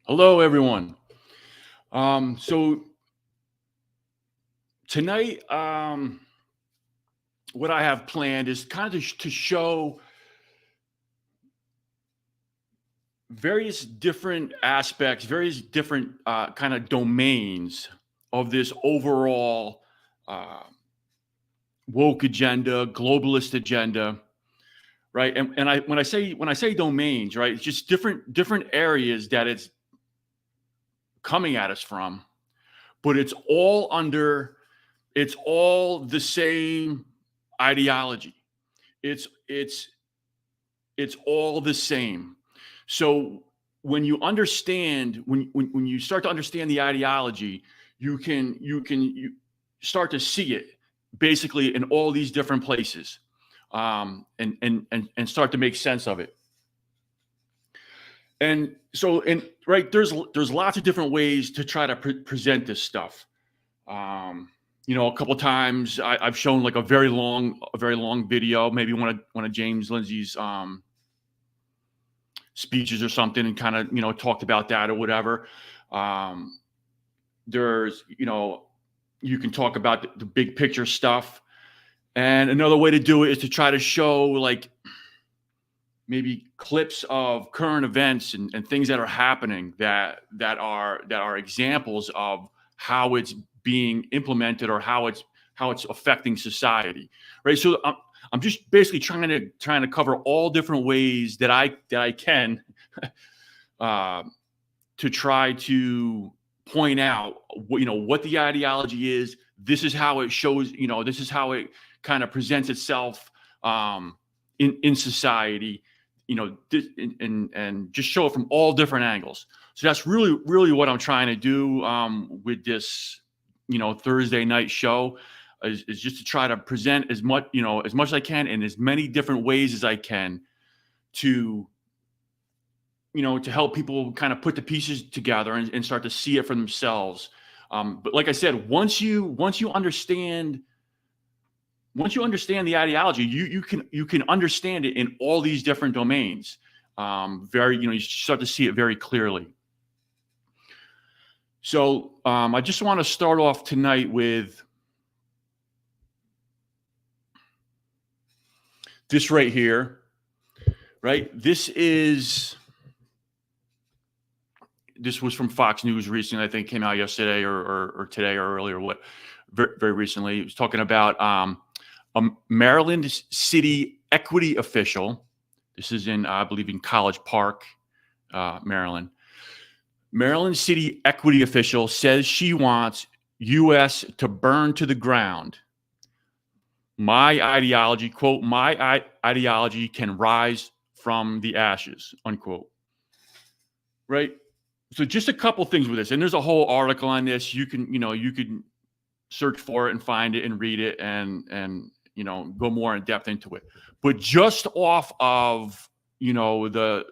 Hello, everyone. So tonight, what I have planned is kind of to show various different aspects, various different kind of domains of this overall uh, woke agenda, globalist agenda, right? And I when I say domains, right, it's just different areas that it's coming at us from, but it's all the same ideology. It's all the same. So when you understand, when you start to understand the ideology, you start to see it basically in all these different places, and start to make sense of it. And so, right, there's lots of different ways to try to present this stuff. A couple of times I've shown like a very long video, maybe one of James Lindsay's speeches or something, and kind of talked about that or whatever. There's you can talk about the big picture stuff, and another way to do it is to try to show like maybe clips of current events and things that are happening that are examples of how it's being implemented or how it's affecting society, right? So I'm just basically trying to cover all different ways that I can to try to point out what the ideology is. This is how it shows. This is how it kind of presents itself in society. And just show it from all different angles. So that's really what I'm trying to do with this Thursday night show is just to try to present as much as I can in as many different ways as I can to to help people kind of put the pieces together and start to see it for themselves. But like I said, once you understand the ideology, you can understand it in all these different domains. You start to see it very clearly. So I just want to start off tonight with this right here, right? This was from Fox News recently. I think it came out yesterday or today or earlier. Very recently. It was talking about a Maryland city equity official. This is I believe in College Park, Maryland. Maryland city equity official says she wants U.S. to burn to the ground. My ideology, quote, my ideology can rise from the ashes, unquote. Right? So just a couple things with this. And there's a whole article on this. You can search for it and find it and read it and go more in depth into it. But just off of, the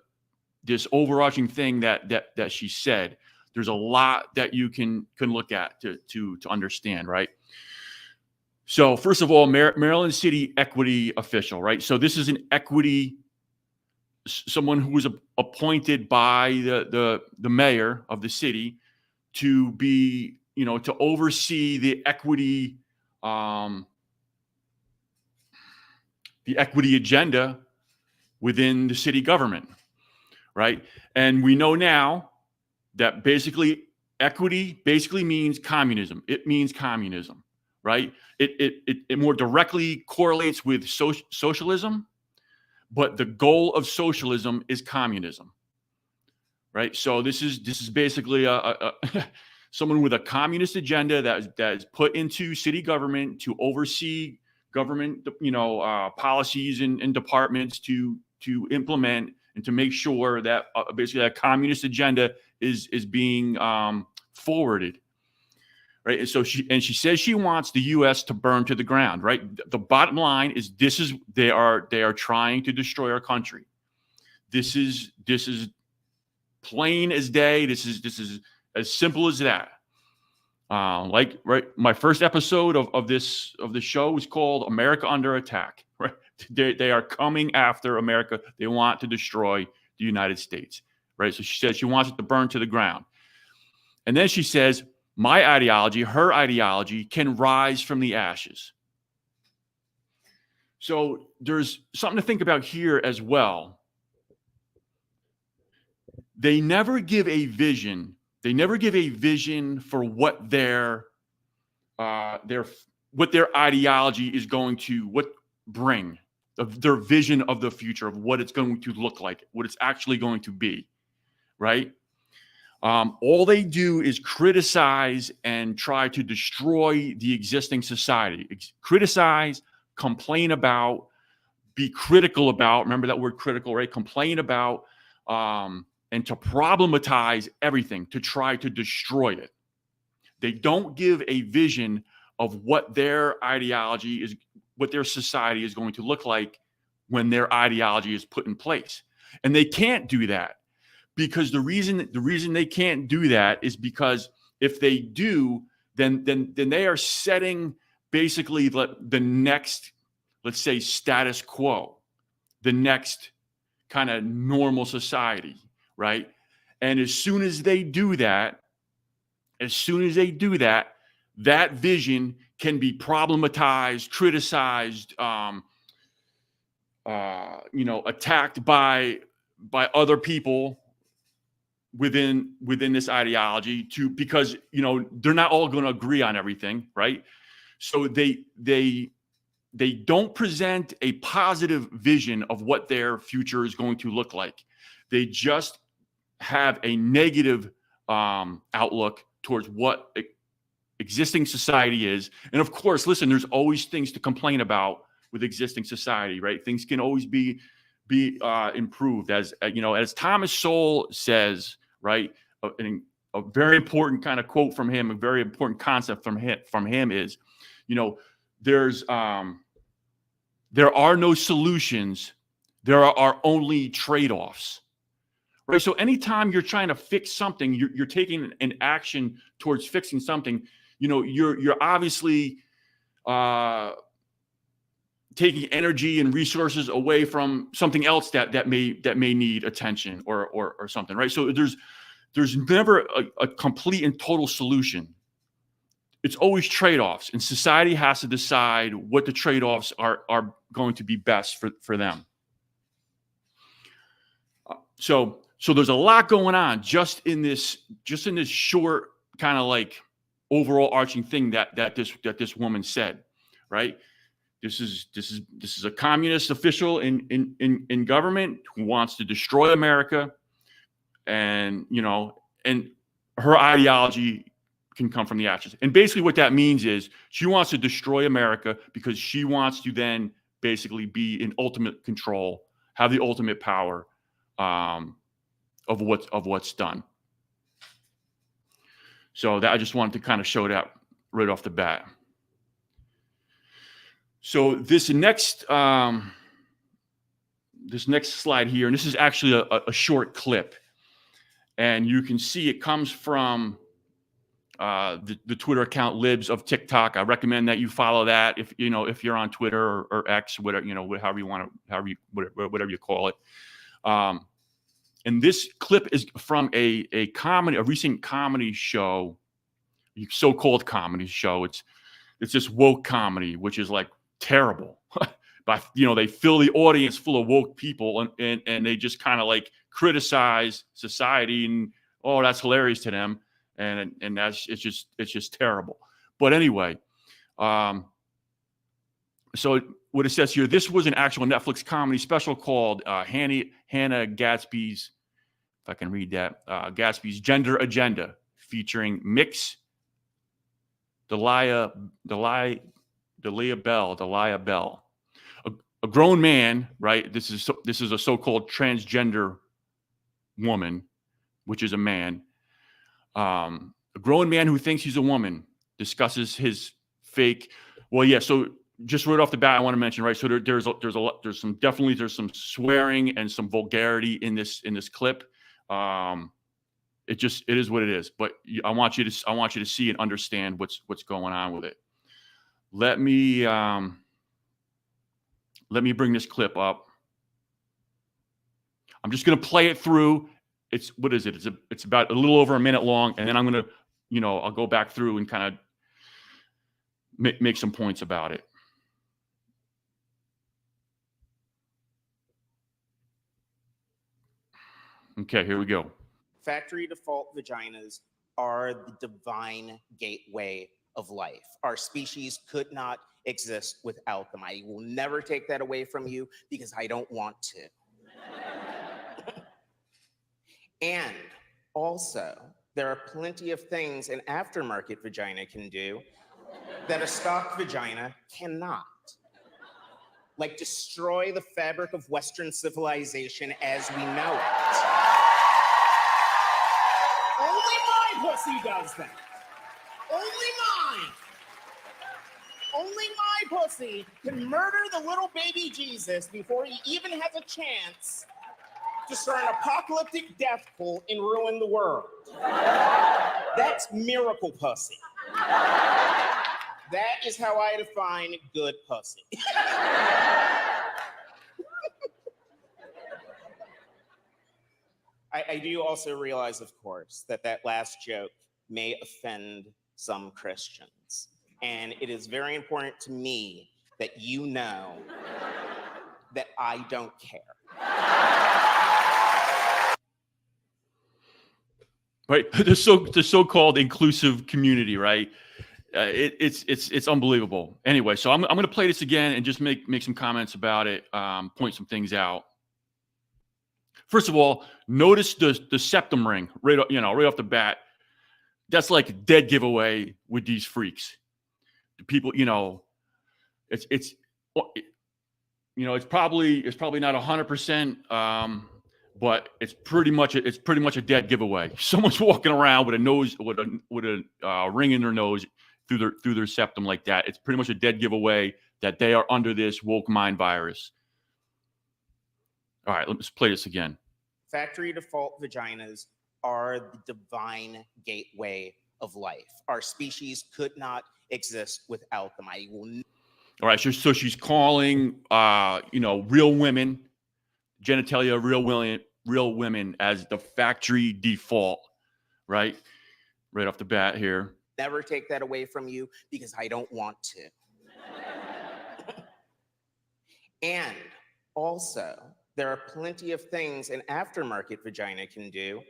this overarching thing that she said. There's a lot that you can look at to understand, right? So first of all, Maryland City equity official, right? So this is an equity, someone who was appointed by the mayor of the city to be, to oversee the equity agenda within the city government, right? And we know now that basically equity basically means communism. It means communism, right? It more directly correlates with socialism, but the goal of socialism is communism, right? So this is basically a someone with a communist agenda that is put into city government to oversee government, policies and departments to implement and to make sure that basically that communist agenda is being forwarded, right? And so she says she wants the U.S. to burn to the ground, right? The bottom line is they are trying to destroy our country. This is plain as day. This is as simple as that. My first episode of this show was called "America Under Attack." Right? They are coming after America. They want to destroy the United States. Right? So she says she wants it to burn to the ground, and then she says, "My ideology, her ideology, can rise from the ashes." So there's something to think about here as well. They never give a vision. They never give a vision for what their ideology is going to bring, their vision of the future, of what it's going to look like, what it's actually going to be, right? All they do is criticize and try to destroy the existing society. Criticize, complain about, be critical about. Remember that word critical, right? Complain about, and to problematize everything, to try to destroy it. They don't give a vision of what their ideology is, what their society is going to look like when their ideology is put in place. And they can't do that, because the reason they can't do that is because if they do, then they are setting basically the next, let's say, status quo, the next kind of normal society. Right. And as soon as they do that, that vision can be problematized, criticized, attacked by other people within this ideology because they're not all going to agree on everything. Right. So they don't present a positive vision of what their future is going to look like. They just have a negative outlook towards what existing society is. And of course, listen, there's always things to complain about with existing society, right? Things can always be improved, as Thomas Sowell says, right? A very important kind of quote from him, a very important concept from him is, there are no solutions, there are only trade-offs. Right. So anytime you're trying to fix something, you're taking an action towards fixing something, you're obviously taking energy and resources away from something else that may need attention or something. Right. So there's never a complete and total solution. It's always trade-offs, and society has to decide what the trade-offs are going to be best for them. So there's a lot going on just in this short kind of like overall arching thing that this woman said, right? This is a communist official in government who wants to destroy America, and her ideology can come from the ashes. And basically what that means is she wants to destroy America because she wants to then basically be in ultimate control, have the ultimate power of what's done. So that I just wanted to kind of show that right off the bat. So this next this next slide here, and this is actually a short clip, and you can see it comes from the Twitter account Libs of TikTok. I recommend that you follow that if you're on Twitter or X, whatever, however you want to, whatever you call it. And this clip is from a recent comedy show, so-called comedy show. It's this woke comedy, which is like terrible. But they fill the audience full of woke people, and they just kind of like criticize society, and that's hilarious to them, and it's just terrible. But anyway, so what it says here, this was an actual Netflix comedy special called Hannah Gadsby's, if I can read that, Gadsby's Gender Agenda, featuring Mix, Delia Bell. A grown man, right? This is a so-called transgender woman, which is a man. A grown man who thinks he's a woman discusses his fake. Well, yeah. So just right off the bat, I want to mention, right? So there's some swearing and some vulgarity in this clip. It is what it is. But I want you to see and understand what's going on with it. Let me bring this clip up. I'm just going to play it through. What is it? It's about a little over a minute long, and then I'm going to, I'll go back through and kind of make some points about it. Okay, here we go. Factory default vaginas are the divine gateway of life. Our species could not exist without them. I will never take that away from you because I don't want to. And also, there are plenty of things an aftermarket vagina can do that a stock vagina cannot. Like destroy the fabric of Western civilization as we know it. Only my pussy does that. Only mine. Only my pussy can murder the little baby Jesus before he even has a chance to start an apocalyptic death cult and ruin the world. That's miracle pussy. That is how I define good pussy. I do also realize, of course, that last joke may offend some Christians. And it is very important to me that you know that I don't care. Right, the so-called inclusive community, right? It's unbelievable. Anyway, so I'm going to play this again and just make some comments about it, point some things out. First of all, notice the septum ring right off the bat. That's like a dead giveaway with these freaks. The people, it's probably not 100%, but it's pretty much a dead giveaway. Someone's walking around with a ring in their nose through their septum like that. It's pretty much a dead giveaway that they are under this woke mind virus. All right, let's play this again. Factory default vaginas are the divine gateway of life. Our species could not exist without them. All right, so she's calling, real women, genitalia, real women as the factory default, right? Right off the bat here. Never take that away from you because I don't want to. And also, there are plenty of things an aftermarket vagina can do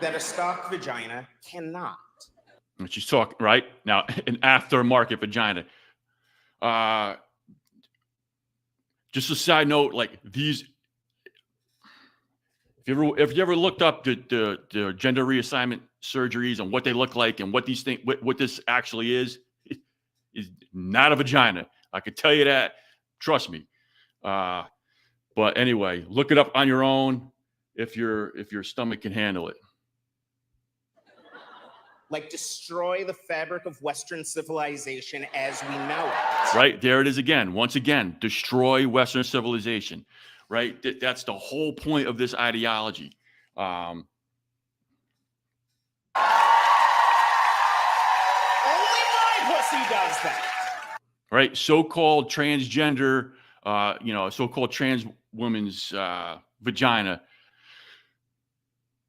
that a stock vagina cannot. And she's talking, right? Now, an aftermarket vagina. Just a side note, like these, if you ever looked up the gender reassignment surgeries and what they look like and what these things, what this actually is not a vagina. I could tell you that. Trust me. But anyway, look it up on your own if your stomach can handle it. Like destroy the fabric of Western civilization as we know it. Right, there it is again. Once again, destroy Western civilization. right? That's the whole point of this ideology. Only my pussy does that. Right? So-called transgender, so-called trans woman's vagina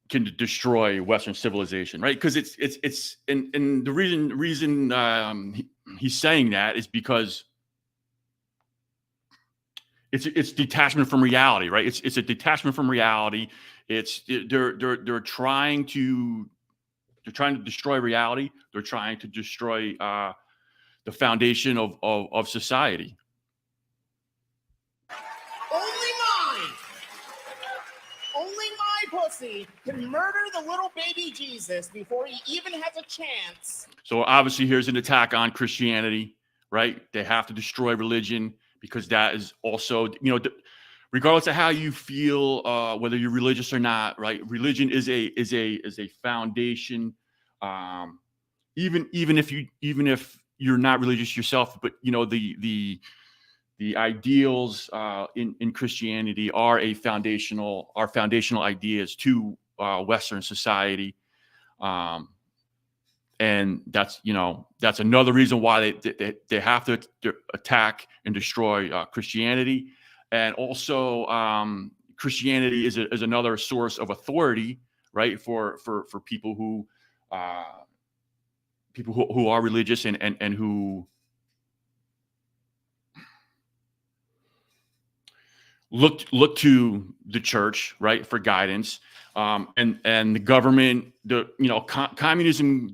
can destroy Western civilization, right? Because and the reason he's saying that is because it's detachment from reality, right? It's a detachment from reality. They're trying to destroy reality. They're trying to destroy the foundation of society. Only my pussy can murder the little baby Jesus before he even has a chance. So obviously here's an attack on Christianity, right? They have to destroy religion because that is also, regardless of how you feel, whether you're religious or not, right? Religion is a foundation. Even if you're not religious yourself, but the ideals in Christianity are foundational ideas to Western society, and that's another reason why they have to attack and destroy Christianity, and also Christianity is another source of authority, right, for people who are religious and who look to the church, right, for guidance, and the government. Communism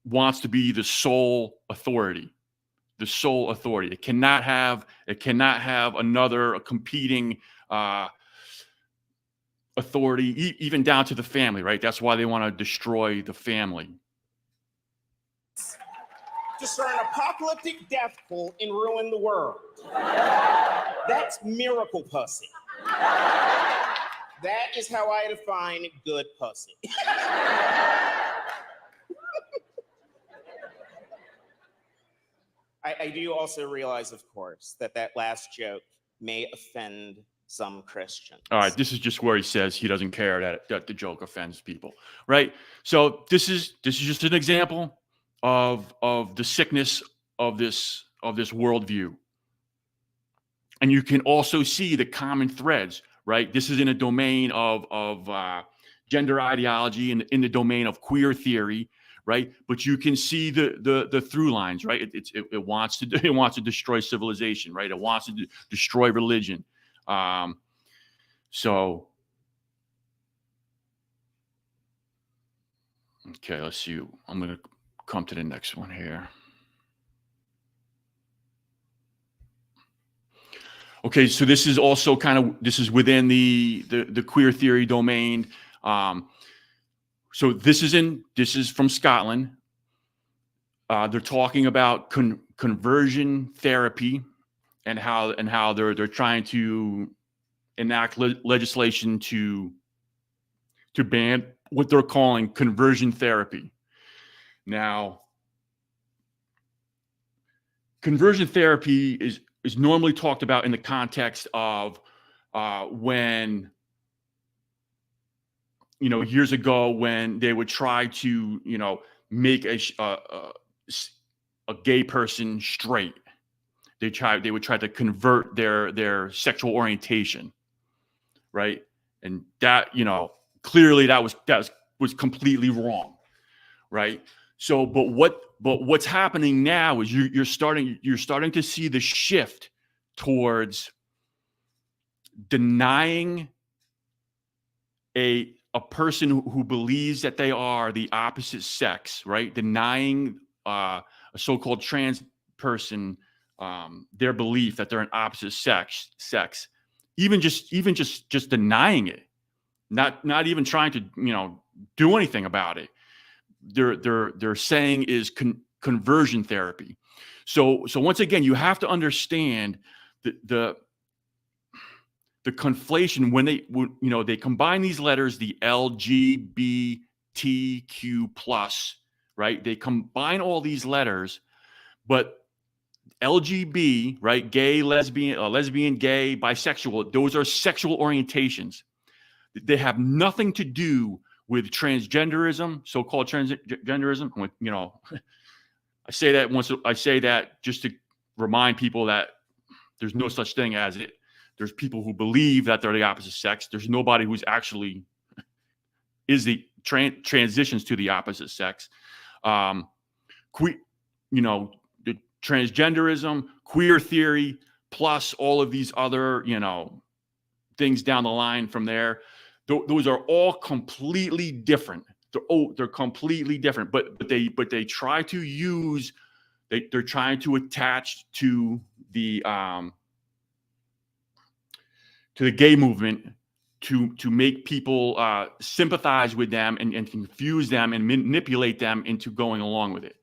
wants to be the sole authority. It cannot have another competing authority, even down to the family, right? That's why they want to destroy the family. To start an apocalyptic death cult and ruin the world. That's miracle pussy. That is how I define good pussy. I do also realize, of course, that last joke may offend some Christians. All right, this is just where he says he doesn't care that the joke offends people, right? So this is just an example of the sickness of this worldview, and you can also see the common threads, right? This is in a domain of gender ideology and in the domain of queer theory, right? But you can see the through lines, right? It wants to destroy civilization, right? It wants to destroy religion. So, okay, let's see. I'm going to come to the next one here. Okay, so this is also this is within the queer theory domain. So this is from Scotland. They're talking about conversion therapy and how they're trying to enact legislation to ban what they're calling conversion therapy. Now, conversion therapy is normally talked about in the context of when, years ago, when they would try to, make a gay person straight. They would try to convert their sexual orientation, right? And that, clearly that was completely wrong, right? So, but what's happening now is you're starting to see the shift towards denying a person who believes that they are the opposite sex, right? Denying a so-called trans person their belief that they're an opposite sex, even just denying it, not even trying to do anything about it. They're saying is conversion therapy. So once again, you have to understand the conflation when they combine these letters, the LGBTQ plus, right? They combine all these letters, but LGB, right? Gay, lesbian, gay, bisexual. Those are sexual orientations. They have nothing to do with transgenderism, so-called transgenderism. You know, I say that just to remind people that there's no such thing as it. There's people who believe that they're the opposite sex. There's nobody who's actually transitions to the opposite sex. You know, the transgenderism, queer theory, plus all of these other, you know, things down the line from there. Those are all completely different. They're completely different. But they try to use. They're trying to attach to the gay movement to make people sympathize with them and confuse them and manipulate them into going along with it.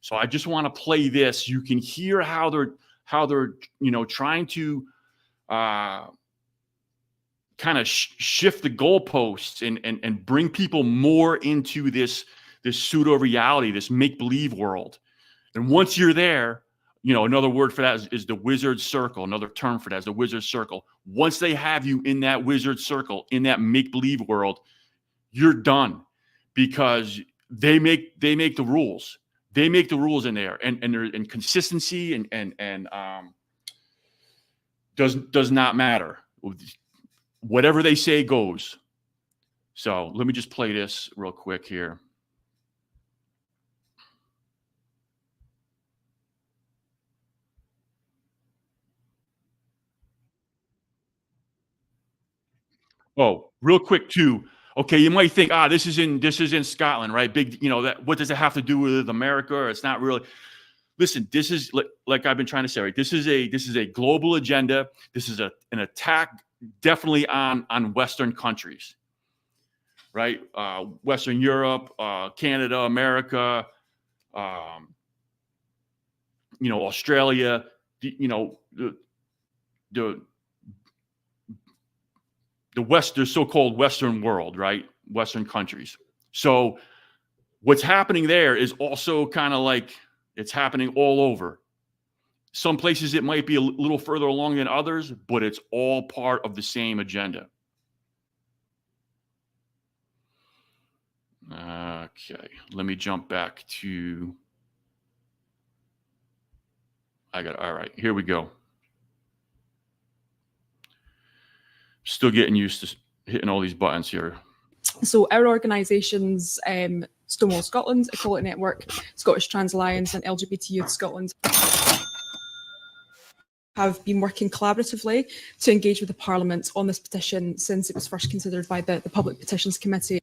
So I just want to play this. You can hear how they're you know, trying to kind of shift the goalposts and bring people more into this pseudo reality, this make believe world. And once you're there, you know, another word for that is the wizard circle. Another term for that is the wizard circle. Once they have you in that wizard circle, in that make believe world, you're done, because they make the rules. They make the rules in there, and consistency and does not matter. Whatever they say goes. So let me just play this real quick here. Oh, real quick too. Okay, you might think, this is in Scotland, right? Big, you know, that what does it have to do with America? It's not really. Listen, this is like I've been trying to say, right? This is a global agenda. This is an attack definitely on Western countries, right? Western Europe, Canada, America, you know, Australia, you know, the the so-called Western world, right? Western countries. So what's happening there is also kind of like it's happening all over. Some places it might be a little further along than others, but it's all part of the same agenda. Okay, let me jump back to. All right, here we go. Still getting used to hitting all these buttons here. So our organisations, Stonewall Scotland, Equality Network, Scottish Trans Alliance and LGBT Youth Scotland have been working collaboratively to engage with the Parliament on this petition since it was first considered by the Public Petitions Committee.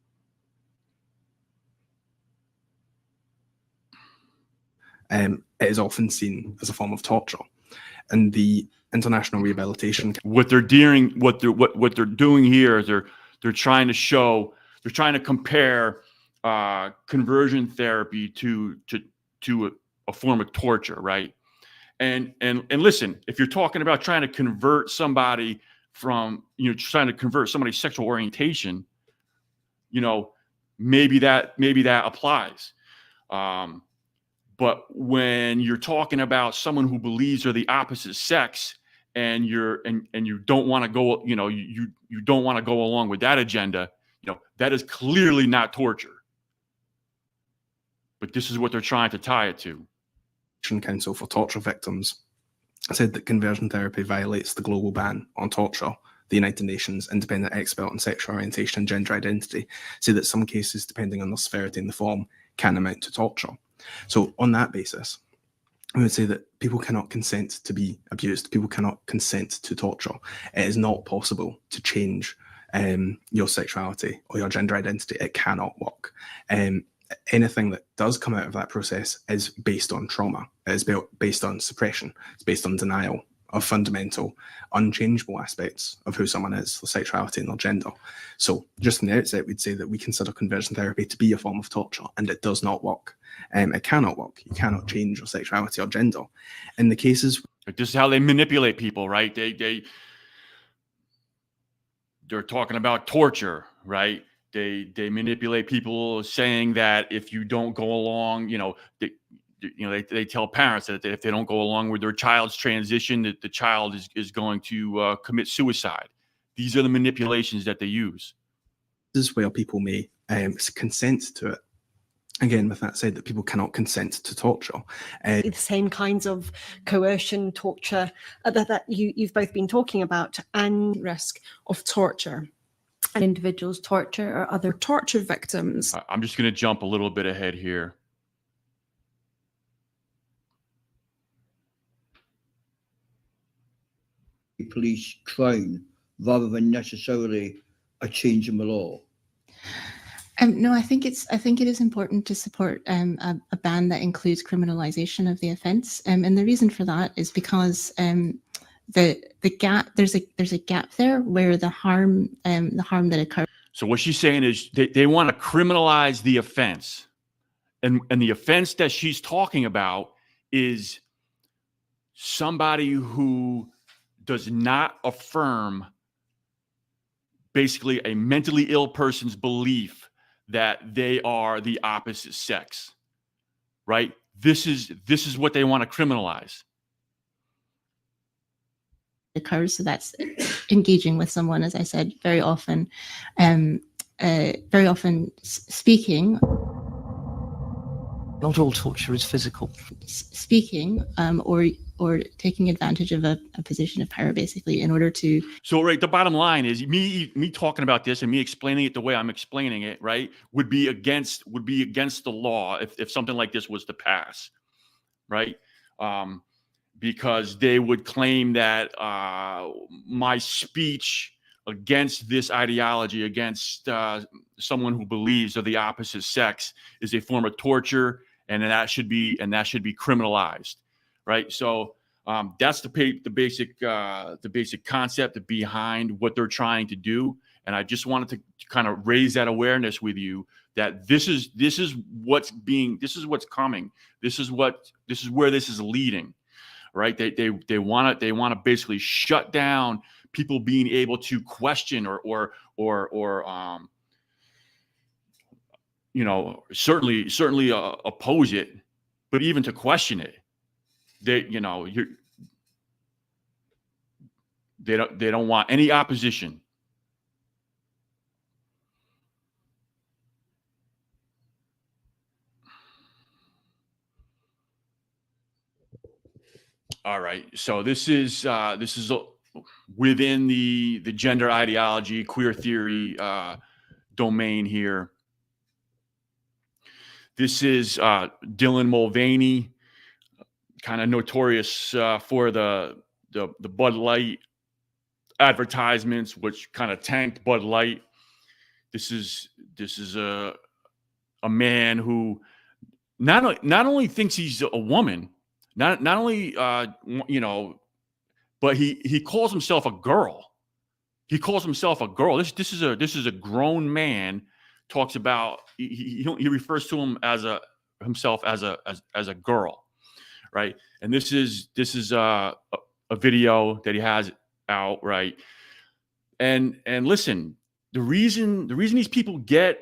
It is often seen as a form of torture, and the International Rehabilitation. What they're doing here is they're trying to show, they're trying to compare conversion therapy to a form of torture, right? And listen, if you're talking about trying to convert somebody from, you know, trying to convert somebody's sexual orientation, you know, maybe that applies. But when you're talking about someone who believes they're the opposite sex, and you don't want to go, you know, you don't want to go along with that agenda, you know, that is clearly not torture. But this is what they're trying to tie it to. Council for Torture Victims said that conversion therapy violates the global ban on torture. The United Nations Independent Expert on Sexual Orientation and Gender Identity say that some cases, depending on the severity and the form, can amount to torture. So on that basis, we would say that people cannot consent to be abused. People cannot consent to torture. It is not possible to change your sexuality or your gender identity. It cannot work. Anything that does come out of that process is based on trauma. It is based on suppression. It's based on denial of fundamental, unchangeable aspects of who someone is, their sexuality and their gender. So just from the outset, we'd say that we consider conversion therapy to be a form of torture, and it does not work. It cannot work. You cannot change your sexuality or gender. In the cases... This is how they manipulate people, right? They're talking about torture, right? They manipulate people saying that if you don't go along, you know, they tell parents that if they don't go along with their child's transition, that the child is going to commit suicide. These are the manipulations that they use. This is where people may consent to it. Again, with that said, that people cannot consent to torture. The same kinds of coercion, torture that you've both been talking about, and Risk of torture. and individuals torture or other Torture victims. I'm just going to jump a little bit ahead here. Police crown rather than necessarily a change in the law? No, I think it is important to support a ban that includes criminalisation of the offence, and the reason for that is because the gap there's a gap there where the harm that occurs. So what she's saying is they want to criminalize the offense, and the offense that she's talking about is somebody who does not affirm basically a mentally ill person's belief that they are the opposite sex, right? This is what they want to criminalize. Occurs, so that's engaging with someone, as I said, very often speaking. Not all torture is physical. Speaking, or taking advantage of a position of power, basically, in order to. So, right, the bottom line is me talking about this and me explaining it the way I'm explaining it, right, would be against the law if something like this was to pass, right? Because they would claim that my speech against this ideology, against someone who believes of the opposite sex, is a form of torture, and that should be criminalized, right? So that's the basic concept behind what they're trying to do, and I just wanted to kind of raise that awareness with you that this is what's coming. This is where this is leading, right? They want to basically shut down people being able to question or certainly oppose it, but even to question it, they don't want any opposition. All right, so this is within the gender ideology, queer theory domain here. This is Dylan Mulvaney, kind of notorious for the Bud Light advertisements, which kind of tanked Bud Light. This is a man who not only thinks he's a woman, not only but he calls himself a girl. He calls himself a girl. This is a grown man. Talks about he refers to himself as a girl, right? And this is a video that he has out, right? And listen, the reason these people get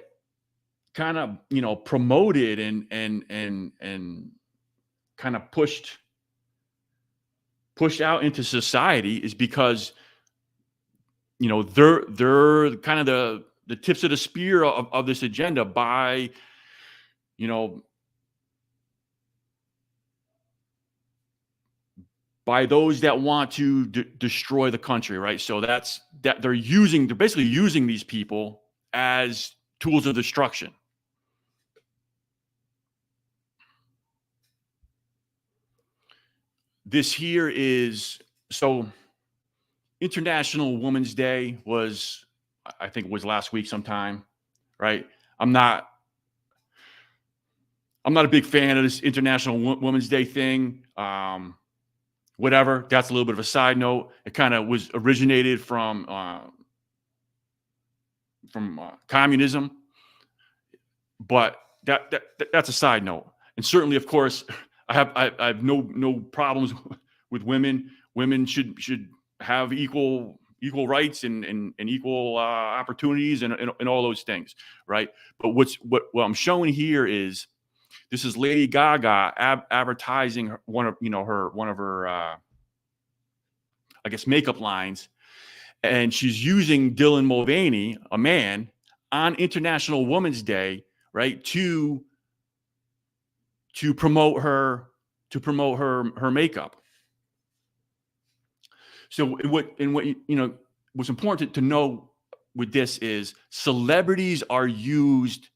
kind of promoted and kind of pushed out into society is because they're kind of the tips of the spear of this agenda by those that want to destroy the country, right? So they're basically using these people as tools of destruction. This here is, so International Women's Day was, I think it was last week sometime, right? I'm not a big fan of this International Women's Day thing. Whatever, that's a little bit of a side note. It kind of was originated from communism, but that's a side note. And certainly, of course, I have no problems with women. Women should have equal rights and equal opportunities and all those things, right? But what I'm showing here is This is Lady Gaga advertising one of her I guess makeup lines, and she's using Dylan Mulvaney, a man, on International Women's Day, right, to promote her makeup. So what's important to know with this is celebrities are used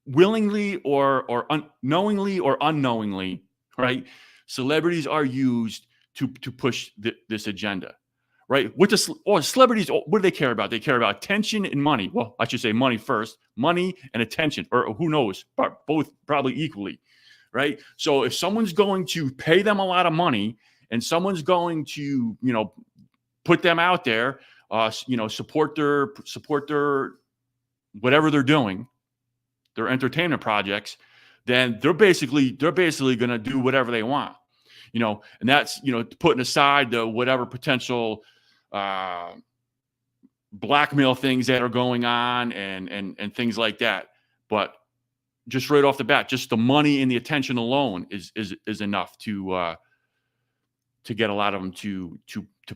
willingly or knowingly or unknowingly, right? Celebrities are used to push this agenda, right? Celebrities, what do they care about? They care about attention and money. Well, I should say money first, money and attention, or who knows, both probably equally, right? So if someone's going to pay them a lot of money and someone's going to, put them out there, support their whatever they're doing, their entertainment projects, then they're basically going to do whatever they want, and that's, putting aside the whatever potential blackmail things that are going on and things like that. But just right off the bat, just the money and the attention alone is enough to get a lot of them to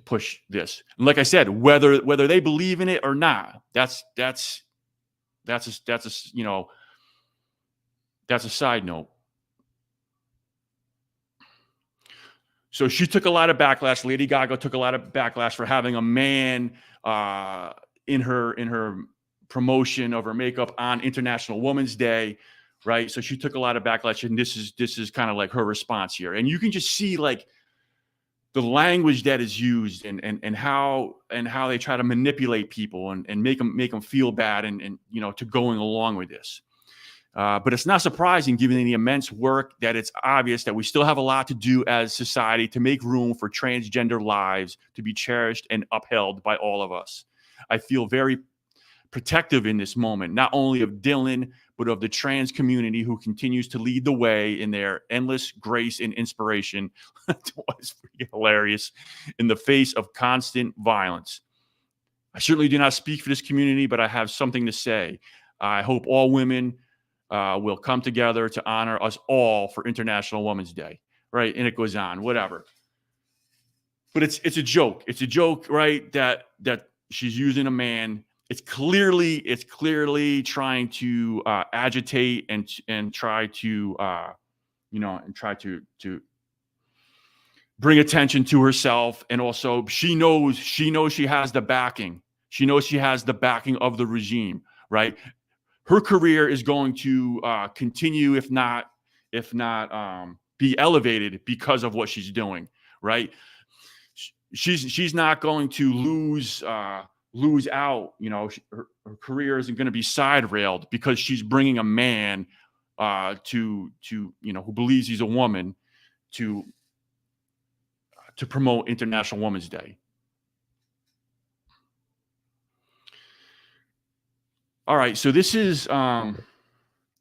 push this. And like I said, whether they believe in it or not, that's a side note. So she took a lot of backlash. Lady Gaga took a lot of backlash for having a man in her promotion of her makeup on International Women's Day, right? So she took a lot of backlash, and this is kind of like her response here. And you can just see like the language that is used and how they try to manipulate people and make them feel bad and to going along with this. But it's not surprising, given the immense work, that it's obvious that we still have a lot to do as society to make room for transgender lives to be cherished and upheld by all of us. I feel very protective in this moment, not only of Dylan, but of the trans community who continues to lead the way in their endless grace and inspiration. It was pretty hilarious in the face of constant violence. I certainly do not speak for this community, but I have something to say. I hope all women will come together to honor us all for International Women's Day, right? And it goes on, whatever. But it's a joke. It's a joke, right? That she's using a man. It's clearly trying to agitate and try to bring attention to herself. And also she knows she has the backing. She knows she has the backing of the regime, right? Her career is going to continue, if not be elevated because of what she's doing, right? She's not going to lose out. Her career isn't going to be side railed because she's bringing a man who believes he's a woman to promote International Women's Day. All right, so this is a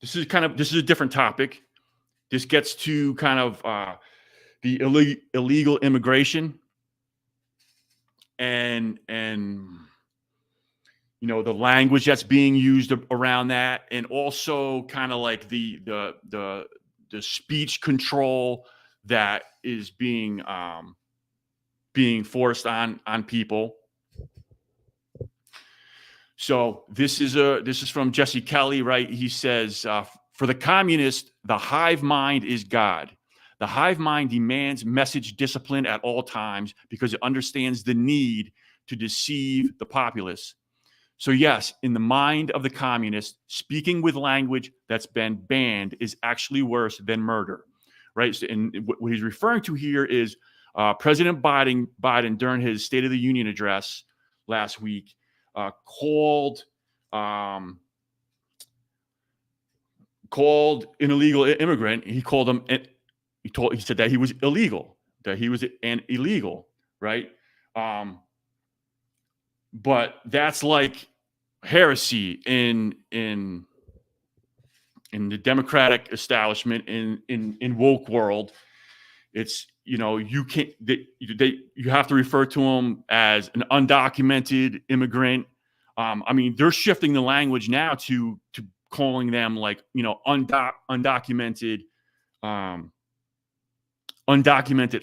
different topic. This gets to kind of the illegal immigration and the language that's being used around that, and also kind of like the speech control that is being forced on people. So this is from Jesse Kelly, right? He says, for the communist, the hive mind is God. The hive mind demands message discipline at all times because it understands the need to deceive the populace. So yes, in the mind of the communist, speaking with language that's been banned is actually worse than murder, right? So, and what he's referring to here is President Biden during his State of the Union address last week called an illegal immigrant. He called him. He said that he was illegal. That he was an illegal, right? But that's like heresy in the Democratic establishment, in woke world. It's, you can't, you have to refer to him as an undocumented immigrant. I mean, they're shifting the language now to calling them like, you know, undocumented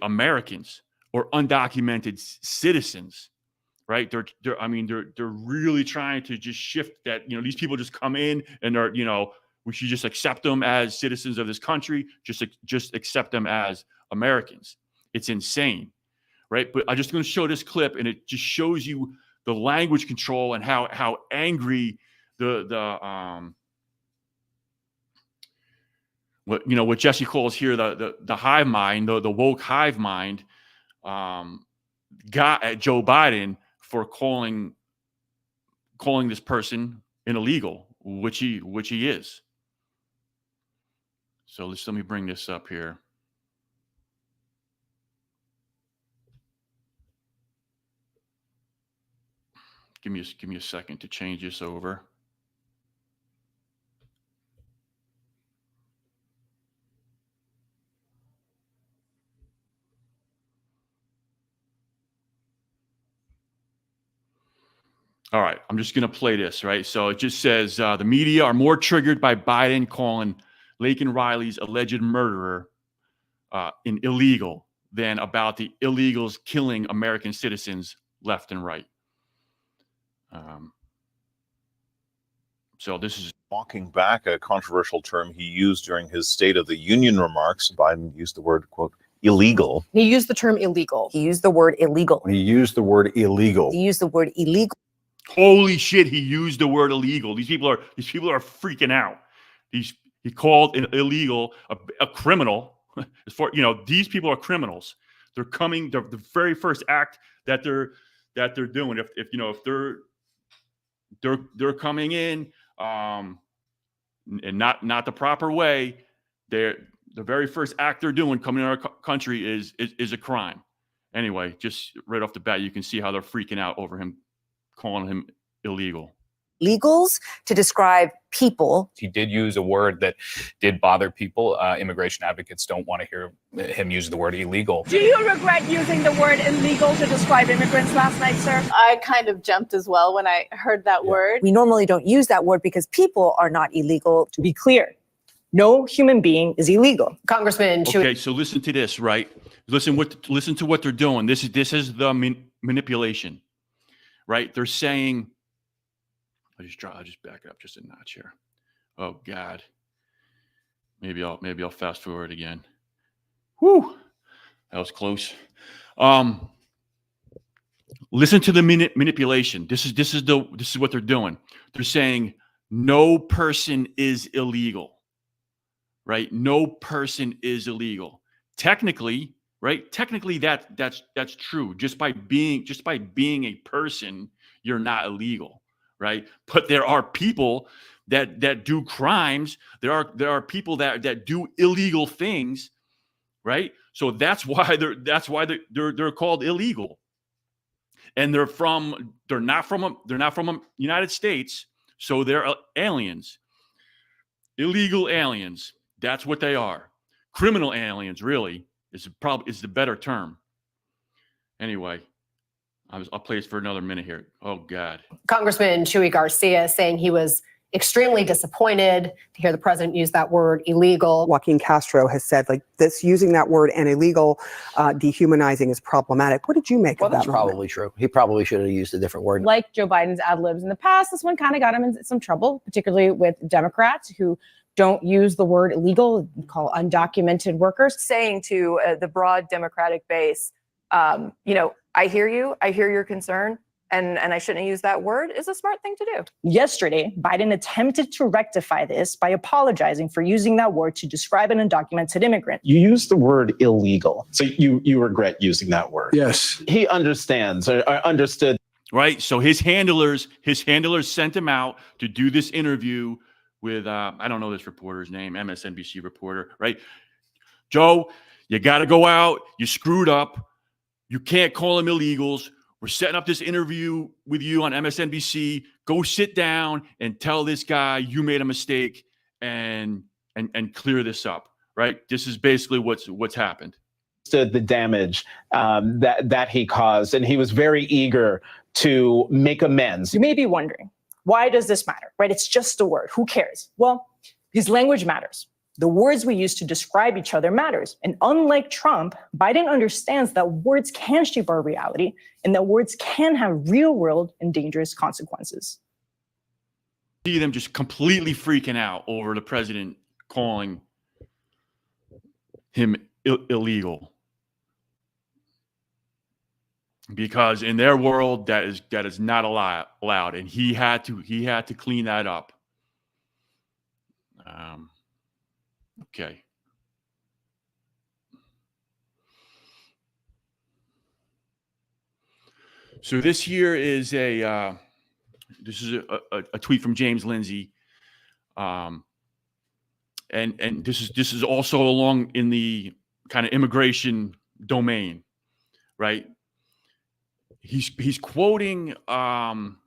Americans or undocumented citizens, right? They're really trying to just shift that, you know, these people just come in and are, you know, we should just accept them as citizens of this country, just accept them as Americans. It's insane, right? But I'm just going to show this clip, and it just shows you the language control and how angry what Jesse calls here the hive mind, the woke hive mind, got at Joe Biden for calling this person an illegal, which he is. So let me bring this up here. Give me a second to change this over. All right, I'm just going to play this, right? So it just says the media are more triggered by Biden calling Laken Riley's alleged murderer an illegal than about the illegals killing American citizens left and right. So this is walking back a controversial term he used during his State of the Union remarks. Biden used the word, quote, illegal. He used the term illegal. He used the word illegal. He used the word illegal. He used the word illegal. Holy shit, he used the word illegal. These people are freaking out. He called an illegal a criminal. As far, you know, these people are criminals. They're coming, the very first act that they're doing, if you know, if they're coming in and not the proper way, the very first act they're doing coming in our country is a crime. Anyway, just right off the bat, you can see how they're freaking out over him calling him illegal. Legals to describe people. He did use a word that did bother people. Immigration advocates don't want to hear him use the word illegal. Do you regret using the word illegal to describe immigrants last night, sir? I kind of jumped as well when I heard that word. We normally don't use that word because people are not illegal. To be clear, no human being is illegal. Congressman, okay, so listen to this, right? Listen to what they're doing. This is the manipulation, right? They're saying, I'll just back up just a notch here. Oh God. Maybe I'll fast forward again. Whew. That was close. Listen to the manipulation. This is what they're doing. They're saying no person is illegal. Right? No person is illegal. Technically, right? Technically that's true. Just by being a person, you're not illegal. Right, but there are people that do crimes. There are people that do illegal things, right? So that's why they're called illegal, and they're not from the United States, so they're aliens, illegal aliens. That's what they are. Criminal aliens, really, is the better term. Anyway. I'll play this for another minute here. Oh, God. Congressman Chuy Garcia saying he was extremely disappointed to hear the president use that word illegal. Joaquin Castro has said like this, using that word and illegal, dehumanizing is problematic. What did you make of that? That's probably true. He probably should have used a different word. Like Joe Biden's ad libs in the past, this one kind of got him in some trouble, particularly with Democrats who don't use the word illegal, call undocumented workers. Saying to the broad Democratic base, you know, I hear you. I hear your concern. And I shouldn't use that word is a smart thing to do. Yesterday, Biden attempted to rectify this by apologizing for using that word to describe an undocumented immigrant. You used the word illegal. So you regret using that word. Yes. He understands or understood. Right. So his handlers sent him out to do this interview with, I don't know this reporter's name, MSNBC reporter, right? Joe, you got to go out. You screwed up. You can't call them illegals. We're setting up this interview with you on MSNBC. Go sit down and tell this guy you made a mistake and clear this up, right? This is basically what's happened. The damage that he caused, and he was very eager to make amends. You may be wondering, Why does this matter, right? It's just a word. Who cares? Well, his language matters. The words we use to describe each other matters. And unlike Trump, Biden understands that words can shape our reality and that words can have real world and dangerous consequences. See them just completely freaking out over the president calling him illegal. Because in their world, that is not allowed. And he had to clean that up. Okay. So this here is a tweet from James Lindsay, and this is also along in the kind of immigration domain, right? He's quoting an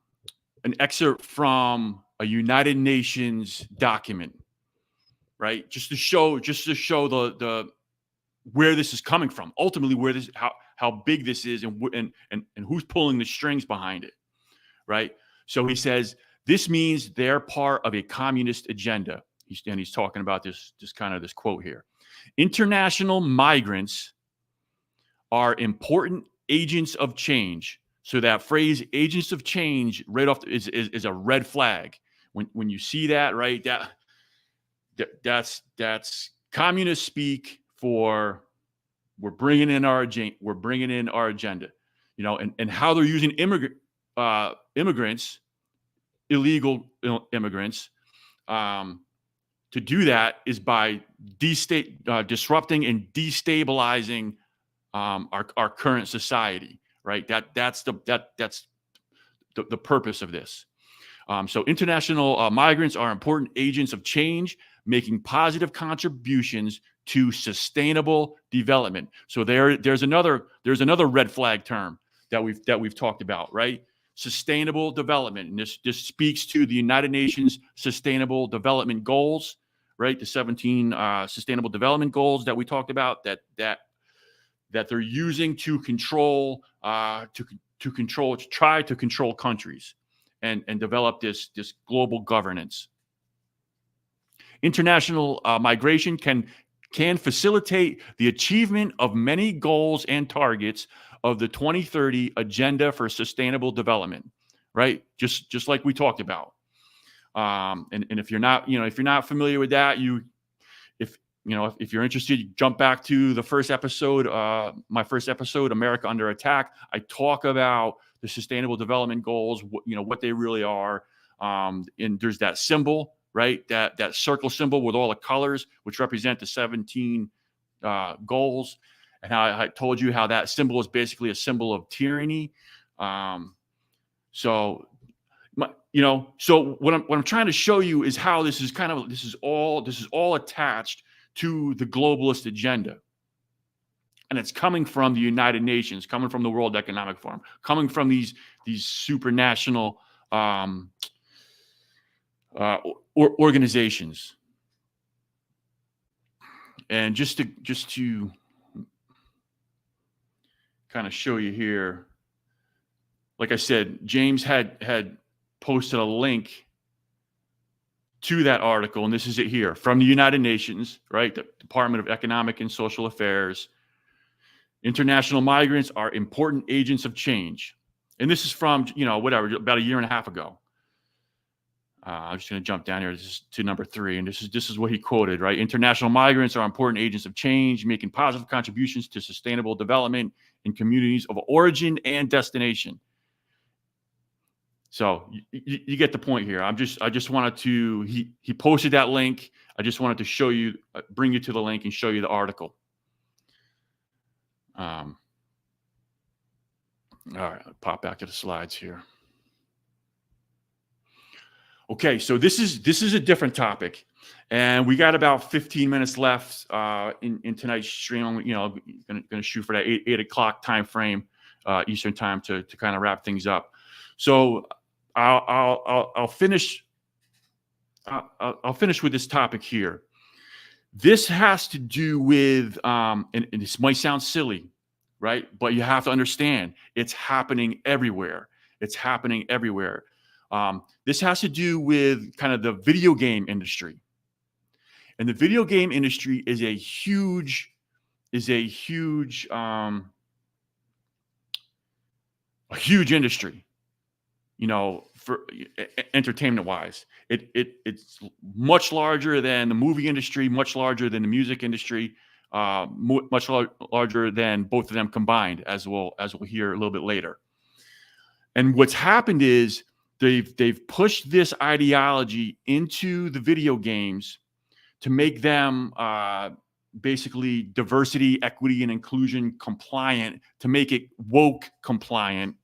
excerpt from a United Nations document, right? Just to show the where this is coming from. Ultimately, where this how big this is and who's pulling the strings behind it, right? So he says this means they're part of a communist agenda. He's talking about this quote here. International migrants are important agents of change. So that phrase, agents of change, right off is a red flag. When you see that, right, that's communist speak for we're bringing in our agenda, you know, and how they're using immigrants, illegal immigrants, to do that is by disrupting and destabilizing our current society, right? That's the purpose of this. So international migrants are important agents of change, making positive contributions to sustainable development. So there's another red flag term that we've talked about, right? Sustainable development, and this speaks to the United Nations Sustainable Development Goals, right? The 17 Sustainable Development Goals that we talked about that they're using to control to try to control countries and develop this global governance. International migration can facilitate the achievement of many goals and targets of the 2030 Agenda for Sustainable Development, right? Just like we talked about. And if you're not familiar with that, if you're interested, you jump back to the first episode, my first episode, America Under Attack. I talk about the Sustainable Development Goals, what they really are. And there's that symbol, right? That circle symbol with all the colors, which represent the 17 goals. And how I told you how that symbol is basically a symbol of tyranny. So what I'm trying to show you is how this is all attached to the globalist agenda. And it's coming from the United Nations, coming from the World Economic Forum, coming from these supranational organizations. And just to kind of show you here, like I said, James had posted a link to that article, and this is it here from the United Nations, right? The Department of Economic and Social Affairs. International migrants are important agents of change. And this is from, about a year and a half ago. I'm just going to jump down here to number 3. And this is what he quoted, right? International migrants are important agents of change, making positive contributions to sustainable development in communities of origin and destination. So you get the point here. I just wanted to, he posted that link. I just wanted to show you, bring you to the link and show you the article. All right, I'll pop back to the slides here. Okay, so this is a different topic, and we got about 15 minutes left in tonight's stream. Going to shoot for that 8 o'clock time frame, Eastern time to kind of wrap things up. So I'll finish. I'll finish with this topic here. This has to do with, and this might sound silly, right? But you have to understand it's happening everywhere. It's happening everywhere. This has to do with kind of the video game industry. And the video game industry is a huge industry, you know, for entertainment wise. It's much larger than the movie industry, much larger than the music industry, much larger than both of them combined, as we'll hear a little bit later. And what's happened is they've pushed this ideology into the video games to make them basically diversity, equity, and inclusion compliant, to make it woke compliant.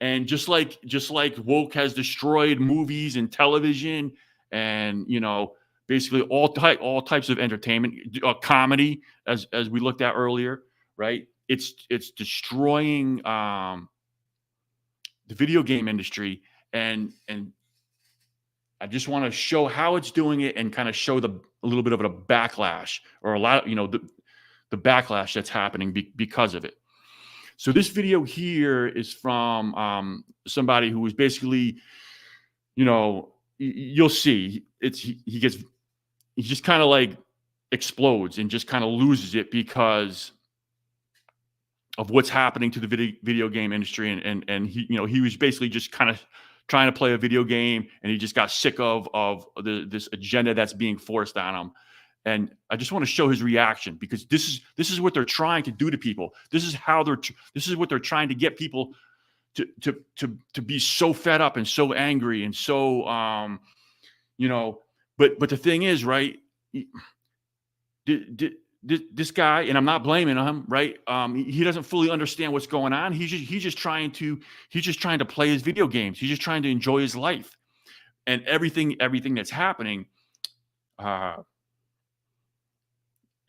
And just like woke has destroyed movies and television, and you know, basically all types of entertainment, comedy, as we looked at earlier, right? It's destroying the video game industry, and I just want to show how it's doing it, and kind of show a little bit of a backlash, or a lot, you know, the backlash that's happening because of it. So this video here is from somebody who was basically, you know, you'll see he just kind of like explodes and just kind of loses it because of what's happening to the video game industry, and he, you know, he was basically just kind of trying to play a video game, and he just got sick of this agenda that's being forced on him. And I just want to show his reaction, because this is what they're trying to do to people. This is what they're trying to get people to be so fed up and so angry and so you know. But the thing is, right? This guy, and I'm not blaming him, right? He doesn't fully understand what's going on. He's just trying to play his video games. He's just trying to enjoy his life, and everything that's happening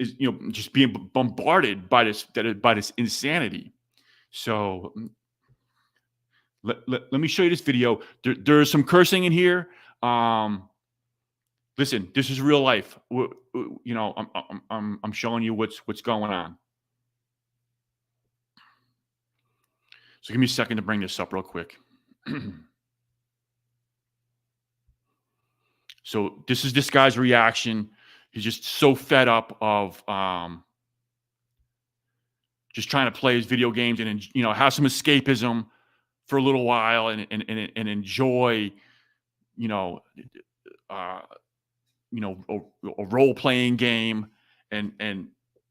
is, you know, just being bombarded by this insanity. So let me show you this video. There's some cursing in here. Listen, this is real life. You know, I'm showing you what's going on. So give me a second to bring this up real quick. So this is this guy's reaction. He's just so fed up of just trying to play his video games and, you know, have some escapism for a little while, and enjoy, you know, a role-playing game and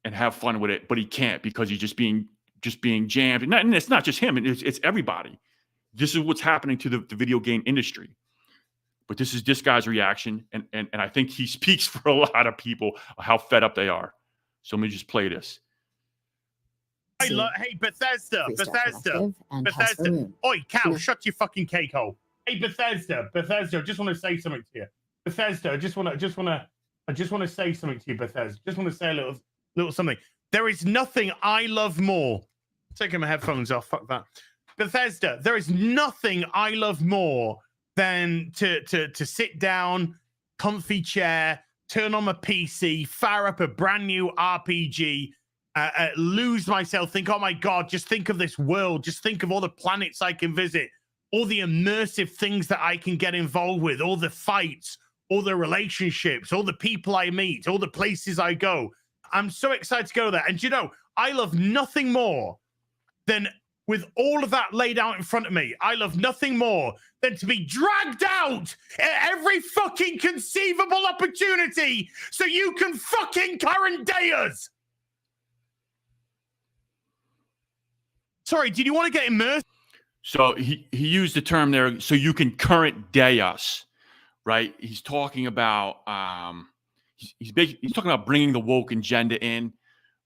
have fun with it, but he can't, because he's just being jammed. And it's not just him; it's everybody. This is what's happening to the video game industry. But this is this guy's reaction, and I think he speaks for a lot of people how fed up they are. So let me just play this. Hey, Bethesda. Oi, Cal, shut your fucking cake hole. Hey, Bethesda, I just want to say something to you. Bethesda, I just want to say something to you, Bethesda. Just want to say a little something. There is nothing I love more. Taking my headphones off. Fuck that. Bethesda, there is nothing I love more than to sit down, comfy chair, turn on my PC, fire up a brand new RPG, lose myself, think, oh my God, just think of this world. Just think of all the planets I can visit, all the immersive things that I can get involved with, all the fights, all the relationships, all the people I meet, all the places I go. I'm so excited to go there. And you know, I love nothing more than, with all of that laid out in front of me, I love nothing more than to be dragged out at every fucking conceivable opportunity so you can fucking current day us. Sorry, did you want to get immersed? So he used the term there, so you can current day us, right? He's talking about he's talking about bringing the woke agenda in,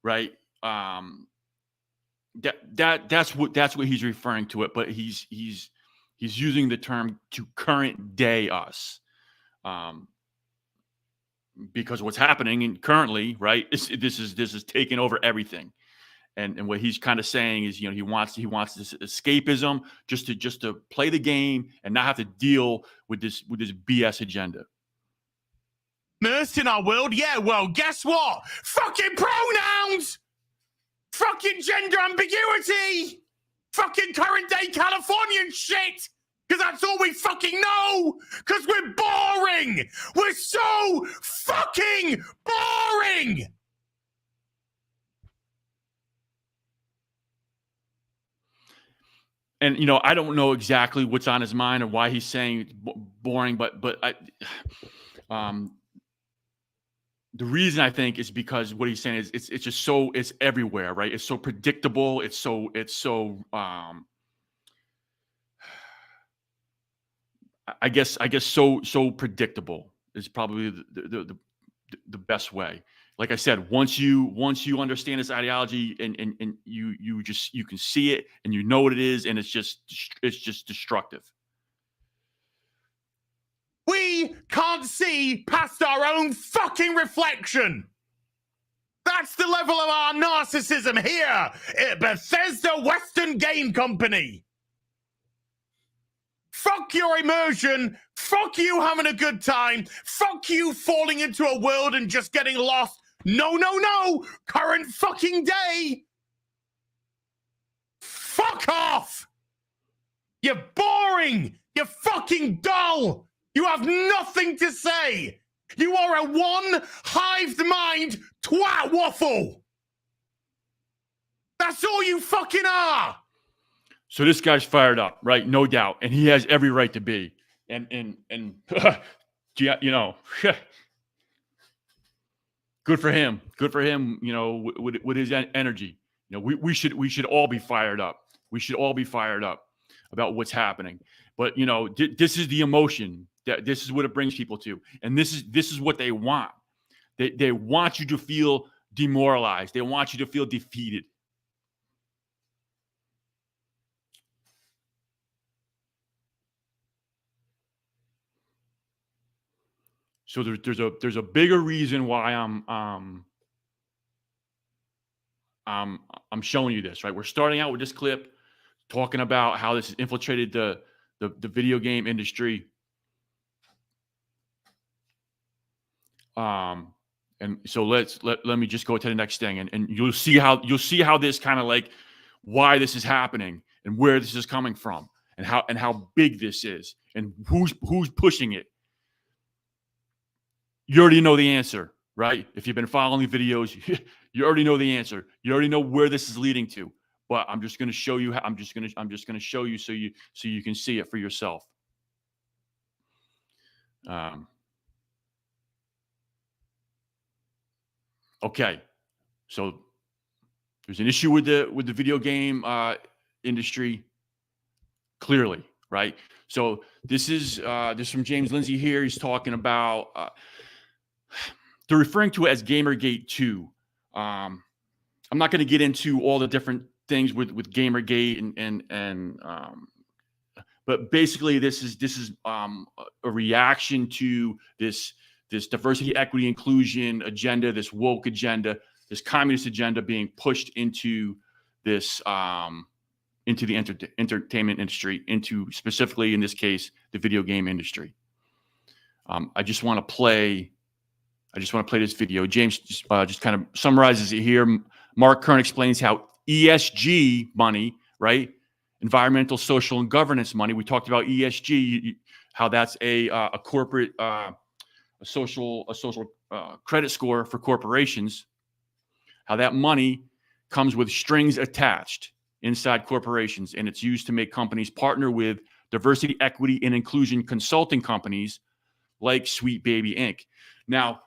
right? That's what he's referring to it, but he's using the term to current day us, because what's happening currently, right? This is taking over everything. And what he's kind of saying is, you know, he wants this escapism, just to play the game and not have to deal with this BS agenda. Immersed in our world? Yeah, well, guess what? Fucking pronouns! Fucking gender ambiguity! Fucking current day Californian shit! Because that's all we fucking know. Because we're boring. We're so fucking boring. And you know, I don't know exactly what's on his mind or why he's saying it's boring, but the reason I think is because what he's saying is it's just so it's everywhere, right? It's so predictable. It's so I guess so predictable is probably the best way. Like I said, once you understand this ideology and you can see it and you know what it is, and it's just destructive. We can't see past our own fucking reflection. That's the level of our narcissism here at Bethesda Western Game Company. Fuck your immersion. Fuck you having a good time. Fuck you falling into a world and just getting lost. No. Current fucking day. Fuck off. You're boring. You're fucking dull. You have nothing to say. You are a one-hived mind twat waffle. That's all you fucking are. So this guy's fired up, right? No doubt, and he has every right to be. And you know, good for him. Good for him. You know, with his energy. You know, we should all be fired up. We should all be fired up about what's happening. But you know, this is the emotion. This is what it brings people to, and this is what they want. They want you to feel demoralized. They want you to feel defeated. So there's a bigger reason why I'm showing you this, right? We're starting out with this clip talking about how this has infiltrated the video game industry. And so let me just go to the next thing, and you'll see how this kind of like why this is happening and where this is coming from and how big this is and who's pushing it. You already know the answer, right? If you've been following the videos, you already know the answer. You already know where this is leading to. But I'm just going to show you. I'm just going to show you so you can see it for yourself. Okay, so there's an issue with the video game industry. Clearly, right? So this is from James Lindsay here. He's talking about they're referring to it as Gamergate 2. I'm not going to get into all the different things with Gamergate and but basically this is a reaction to this diversity, equity, inclusion agenda, this woke agenda, this communist agenda being pushed into this into the entertainment industry, into specifically in this case the video game industry. I just want to play this video. James just kind of summarizes it here. Mark Kern explains how ESG money, right? Environmental, social, and governance money. We talked about ESG, how that's a corporate, a social credit score for corporations. How that money comes with strings attached inside corporations, and it's used to make companies partner with diversity, equity, and inclusion consulting companies like Sweet Baby Inc. Now,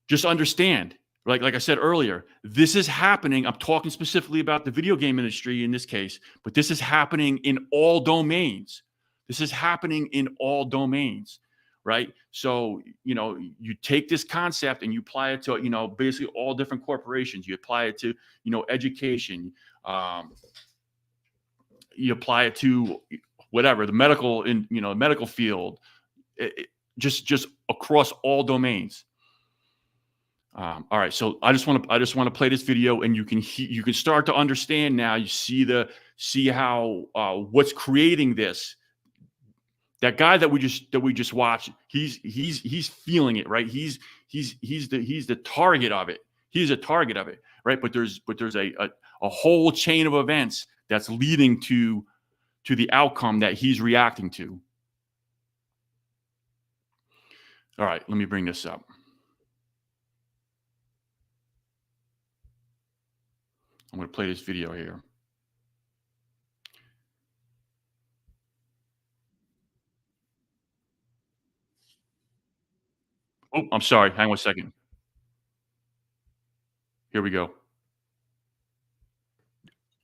just understand, like I said earlier, this is happening. I'm talking specifically about the video game industry in this case, but this is happening in all domains. This is happening in all domains, right? So, you know, you take this concept and you apply it to, you know, basically all different corporations. You apply it to, you know, education. You apply it to whatever, the medical medical field, just across all domains. All right, so I just want to play this video, and you can start to understand now. You see how what's creating this. That guy that we just watched, he's feeling it, right? He's the target of it. He's a target of it, right? But there's a whole chain of events that's leading to to the outcome that he's reacting to. All right, let me bring this up. I'm going to play this video here. Oh, I'm sorry. Hang on a second. Here we go.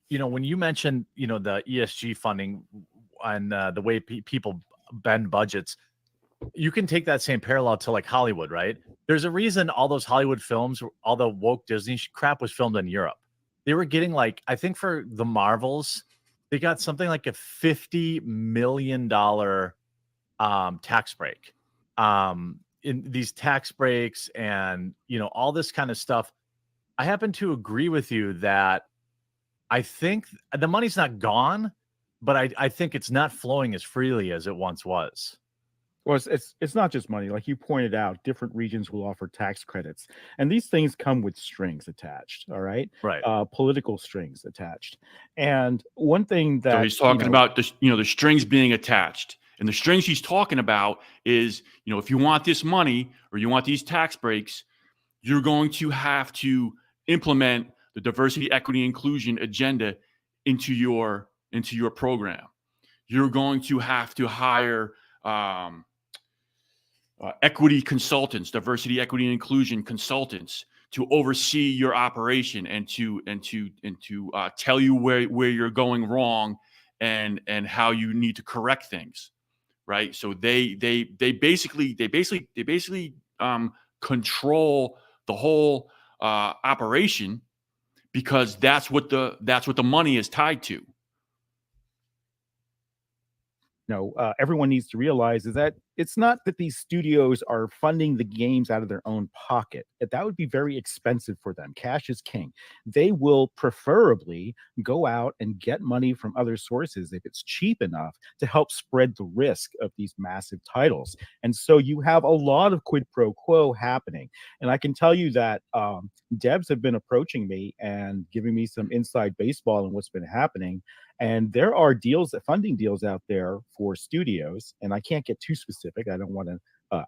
You know, when you mentioned, you know, the ESG funding and the way people bend budgets, you can take that same parallel to like Hollywood, right? There's a reason all those Hollywood films, all the woke Disney crap was filmed in Europe. They were getting like, I think for the Marvels, they got something like a $50 million tax break. In these tax breaks and, you know, all this kind of stuff. I happen to agree with you that I think the money's not gone, but I think it's not flowing as freely as it once was. Well, it's not just money. Like you pointed out, different regions will offer tax credits, and these things come with strings attached. All right, right. Political strings attached. And one thing that So he's talking about the, you know, the strings being attached, and the strings he's talking about is, you know, if you want this money or you want these tax breaks, you're going to have to implement the diversity, equity, inclusion agenda into your program. You're going to have to hire equity consultants, diversity, equity, and inclusion consultants to oversee your operation and to tell you where you're going wrong and how you need to correct things, right? So they basically control the whole operation because that's what the money is tied to. Everyone needs to realize is that it's not that these studios are funding the games out of their own pocket. That would be very expensive for them. Cash is king. They will preferably go out and get money from other sources if it's cheap enough to help spread the risk of these massive titles. And so you have a lot of quid pro quo happening. And I can tell you that devs have been approaching me and giving me some inside baseball on what's been happening. And there are funding deals out there for studios, and I can't get too specific. I don't want to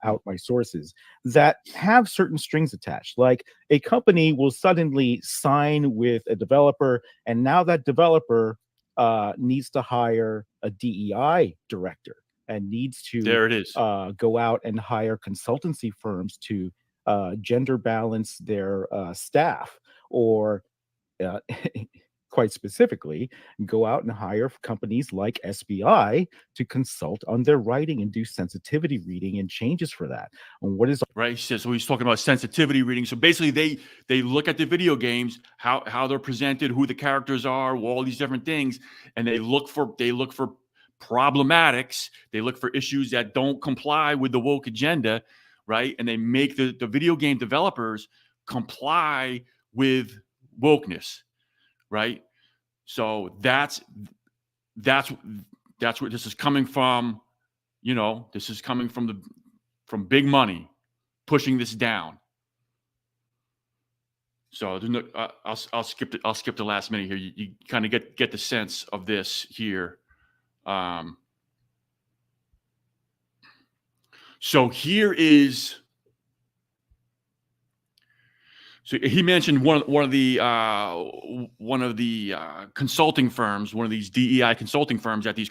out my sources, that have certain strings attached. Like a company will suddenly sign with a developer, and now that developer needs to hire a DEI director and needs to go out and hire consultancy firms to gender balance their staff, or quite specifically, go out and hire companies like SBI to consult on their writing and do sensitivity reading and changes for that. And what is right? So he's talking about sensitivity reading. So basically, they look at the video games, how they're presented, who the characters are, all these different things, and they look for problematics. They look for issues that don't comply with the woke agenda, right? And they make the video game developers comply with wokeness. Right. So that's where this is coming from. You know, this is coming from big money pushing this down. So there's no, I'll skip the last minute here. You kind of get the sense of this here. So here is. So he mentioned one of the consulting firms, one of these DEI consulting firms that these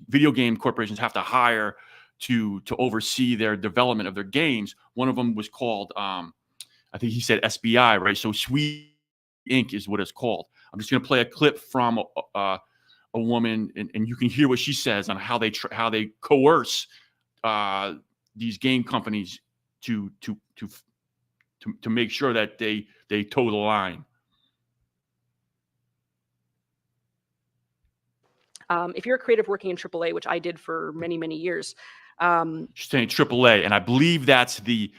video game corporations have to hire to oversee their development of their games. One of them was called, I think he said SBI, right? So Sweet Inc. is what it's called. I'm just going to play a clip from a woman, and you can hear what she says on how they coerce these game companies to make sure that they toe the line. If you're a creative working in AAA, which I did for many, many years. She's saying AAA, and I believe that's the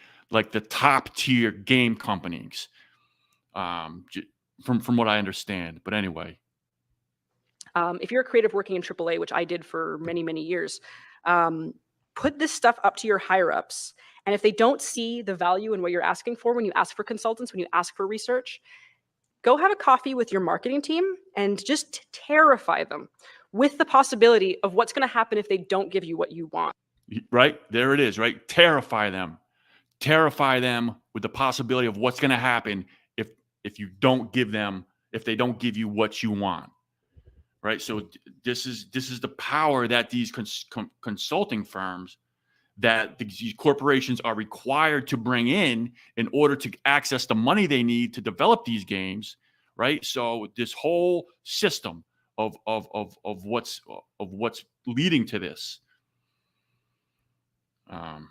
top tier game companies, from what I understand. But anyway. If you're a creative working in AAA, which I did for many, many years, put this stuff up to your higher ups. And if they don't see the value in what you're asking for when you ask for consultants, when you ask for research, go have a coffee with your marketing team and just terrify them with the possibility of what's going to happen if they don't give you what you want. Right? There it is, right? Terrify them. Terrify them with the possibility of what's going to happen if you don't give them, if they don't give you what you want. Right? So this is the power that these consulting firms, that these corporations are required to bring in order to access the money they need to develop these games, right? So this whole system of what's leading to this. All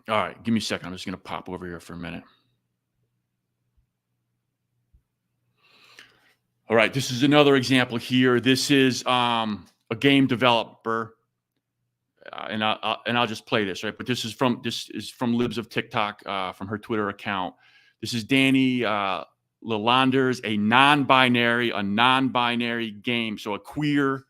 right, give me a second. I'm just going to pop over here for a minute. All right, this is another example here. This is a game developer. And I'll just play this, right? But this is from Libs of TikTok, from her Twitter account. This is Danny Lalanders, a non-binary game. So a queer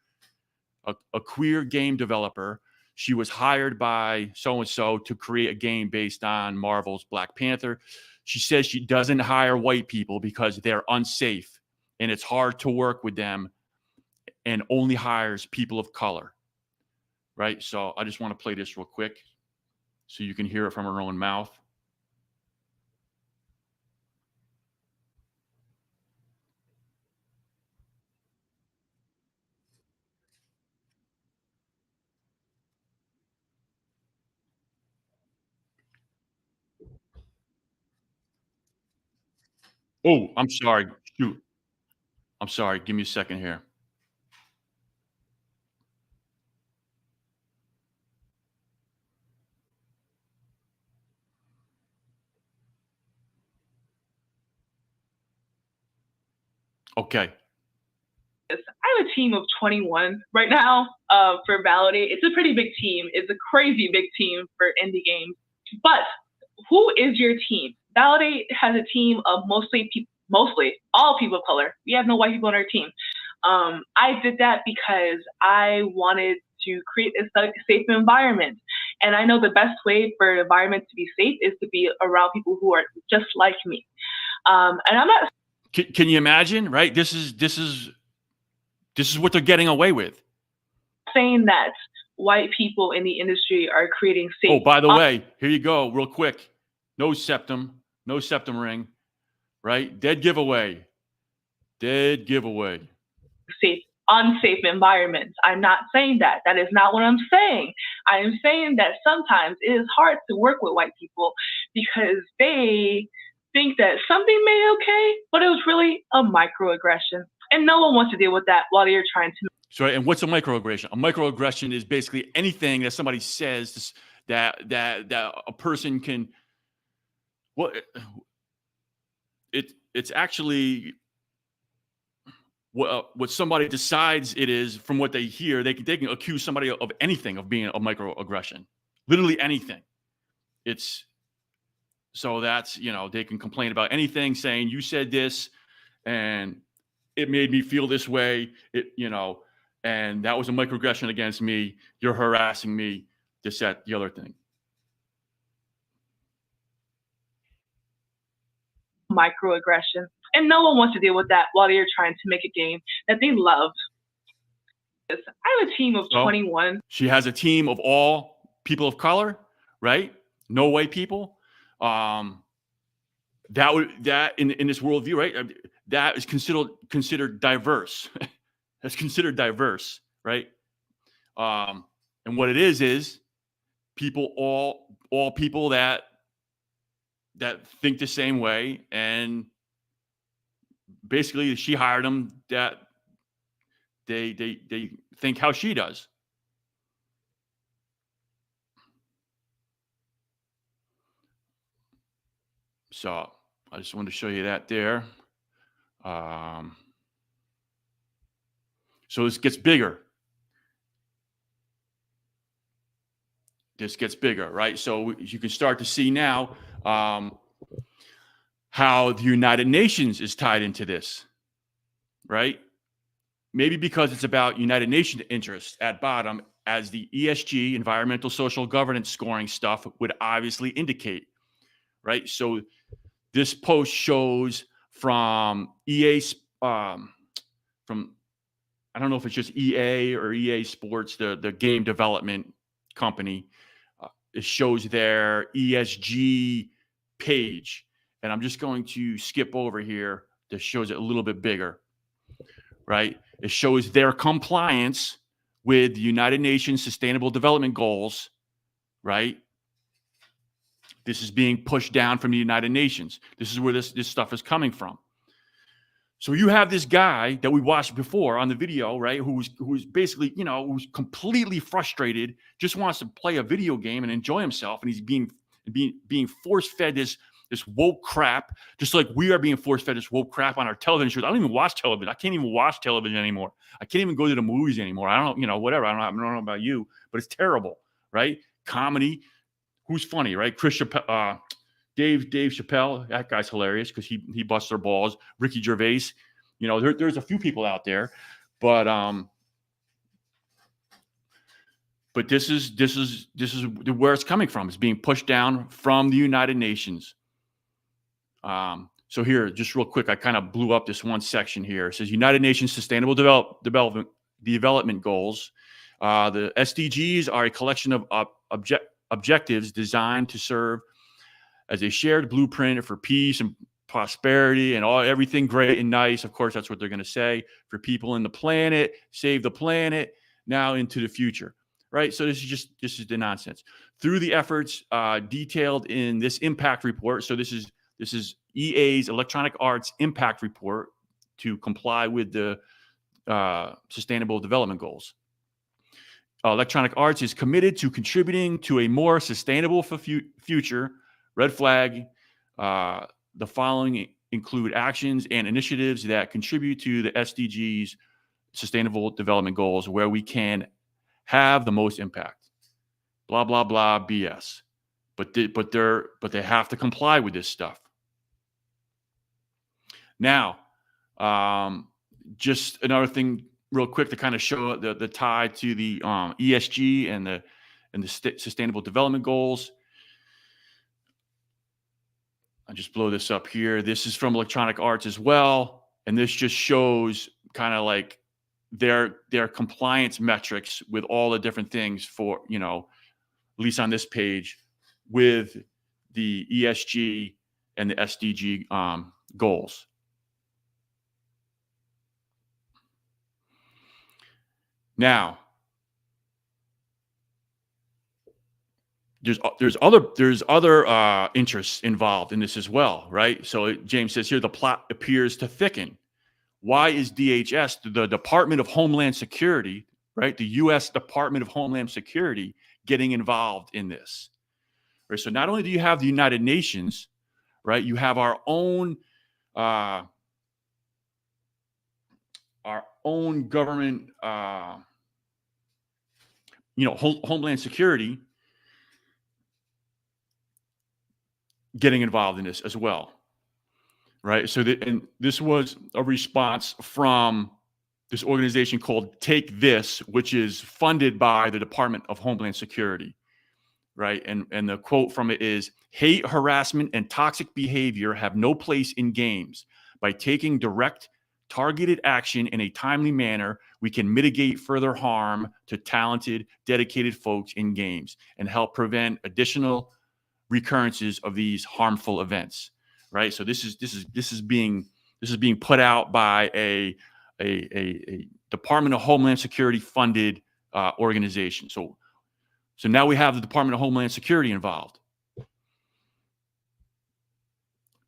game developer. She was hired by so-and-so to create a game based on Marvel's Black Panther. She says she doesn't hire white people because they're unsafe and it's hard to work with them, and only hires people of color. Right? So I just want to play this real quick so you can hear it from her own mouth. Oh, I'm sorry. Shoot. I'm sorry. Give me a second here. Okay. I have a team of 21 right now for Validate. It's a pretty big team. It's a crazy big team for indie games. But who is your team? Validate has a team of mostly all people of color. We have no white people on our team. I did that because I wanted to create a safe environment. And I know the best way for an environment to be safe is to be around people who are just like me. And I'm not. Can you imagine, right? This is what they're getting away with. Saying that white people in the industry are creating safe. Oh, by the way, here you go, real quick. No septum ring, right? Dead giveaway. Safe, unsafe environments. I'm not saying that. That is not what I'm saying. I am saying that sometimes it is hard to work with white people because they think that something may be okay, but it was really a microaggression. And no one wants to deal with that while you're trying to. So, and what's a microaggression? A microaggression is basically anything that somebody says that a person can. Well, it's actually what somebody decides it is from what they hear. They can accuse somebody of anything of being a microaggression, literally anything. It's so that's they can complain about anything, saying you said this, and it made me feel this way. And that was a microaggression against me. You're harassing me. This, that, the other thing. Microaggression. And no one wants to deal with that while you're trying to make a game that they love. I have a team of 21. She has a team of all people of color, right? No white people. That in this worldview, right? That is considered diverse. That's considered diverse, right? And what it is people, all people that think the same way, and basically she hired them that they think how she does. So I just wanted to show you that there. So this gets bigger. This gets bigger, right? So you can start to see now how the United Nations is tied into this, right? Maybe because it's about United Nations interests at bottom, as the ESG, environmental social governance scoring stuff, would obviously indicate, right? So this post shows from EA, from I don't know if it's just EA or EA Sports, the game development company. It shows their ESG page. And I'm just going to skip over here that shows it a little bit bigger, right? It shows their compliance with the United Nations Sustainable Development Goals, right? This is being pushed down from the United Nations. This is where this stuff is coming from. So you have this guy that we watched before on the video, right? Who's basically, who's completely frustrated, just wants to play a video game and enjoy himself, and he's being force-fed this woke crap, just like we are being force-fed this woke crap on our television shows. I don't even watch television. I can't even watch television anymore. I can't even go to the movies anymore. I don't, whatever. I don't know about you, but it's terrible, right? Comedy. Who's funny, right? Dave Chappelle, that guy's hilarious because he busts their balls. Ricky Gervais, there's a few people out there, but this is where it's coming from. It's being pushed down from the United Nations. So here, just real quick, I kind of blew up this one section here. It says United Nations Sustainable Development Goals. The SDGs are a collection of objectives designed to serve as a shared blueprint for peace and prosperity and everything great and nice. Of course, that's what they're going to say for people in the planet, save the planet now into the future, right? So this is the nonsense. Through the efforts detailed in this impact report. So this is EA's Electronic Arts Impact Report to comply with the Sustainable Development Goals. Electronic Arts is committed to contributing to a more sustainable future. Red flag. The following include actions and initiatives that contribute to the SDGs, Sustainable Development Goals, where we can have the most impact. Blah blah blah BS. But they have to comply with this stuff. Now, just another thing, real quick, to kind of show the tie to the ESG and the Sustainable Development Goals. I'll just blow this up here. This is from Electronic Arts as well. And this just shows kind of like their compliance metrics with all the different things for, at least on this page, with the ESG and the SDG goals. Now, there's other interests involved in this as well, right? So James says here the plot appears to thicken. Why is DHS, the Department of Homeland Security, right? The U.S. Department of Homeland Security getting involved in this? Right. So not only do you have the United Nations, right? You have our own government, Homeland Security getting involved in this as well, right? So and this was a response from this organization called Take This, which is funded by the Department of Homeland Security, right? And the quote from it is, hate, harassment, and toxic behavior have no place in games. By taking direct, targeted action in a timely manner, we can mitigate further harm to talented, dedicated folks in games and help prevent additional recurrences of these harmful events, right? So this is being put out by a Department of Homeland Security funded organization. So now we have the Department of Homeland Security involved.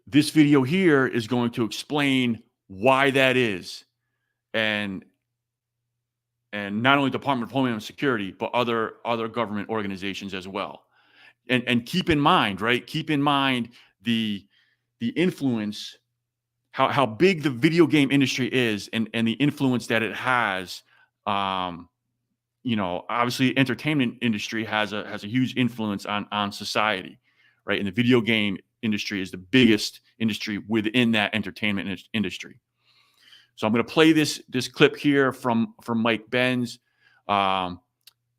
This video here is going to explain why that is, and not only Department of Homeland Security, but other government organizations as well. And keep in mind, right? Keep in mind the influence, how big the video game industry is, and the influence that it has. Obviously, entertainment industry has a huge influence on society, right? And the video game industry is the biggest industry within that entertainment industry. So I'm going to play this clip here from Mike Benz.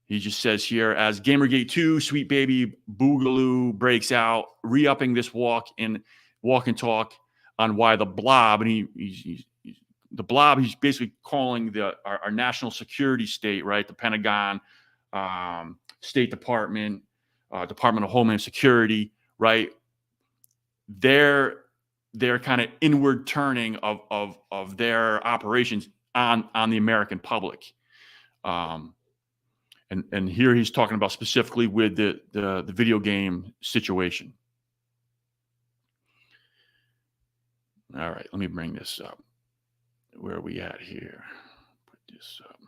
He just says here, as Gamergate 2, Sweet Baby Boogaloo breaks out, re-upping this walk and talk on why the blob, and he's the blob, he's basically calling our national security state, right? The Pentagon, State Department, Department of Homeland Security, right? Their kind of inward turning of their operations on the American public. And here he's talking about specifically with the video game situation. All right, let me bring this up. Where are we at here? Put this up.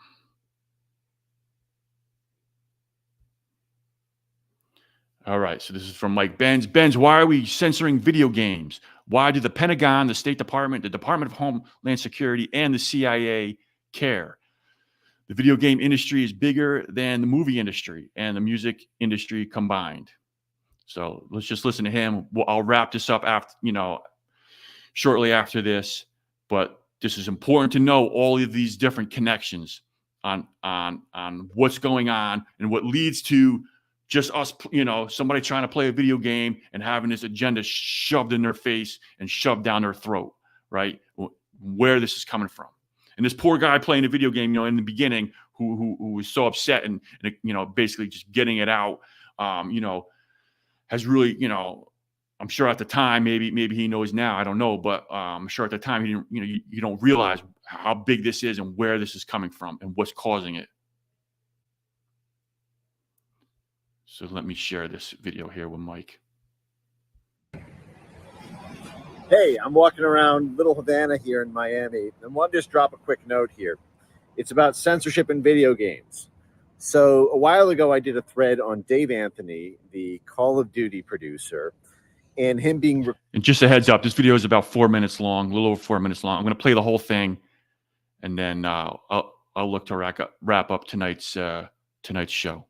All right, so this is from Mike Benz. Benz, why are we censoring video games? Why do the Pentagon, the State Department, the Department of Homeland Security, and the CIA care? The video game industry is bigger than the movie industry and the music industry combined. So let's just listen to him. I'll wrap this up after, shortly after this. But this is important to know all of these different connections on what's going on and what leads to just us, somebody trying to play a video game and having this agenda shoved in their face and shoved down their throat, right? Where this is coming from. And this poor guy playing a video game, in the beginning, who was so upset and basically just getting it out, has really, I'm sure at the time, maybe he knows now, I don't know, but I'm sure at the time he didn't, you don't realize how big this is and where this is coming from and what's causing it. So let me share this video here with Mike. Hey, I'm walking around Little Havana here in Miami, and want to just drop a quick note here. It's about censorship in video games. So a while ago, I did a thread on Dave Anthony, the Call of Duty producer, and him being... And just a heads up, this video is about 4 minutes long, a little over 4 minutes long. I'm going to play the whole thing, and then I'll look to wrap up tonight's show.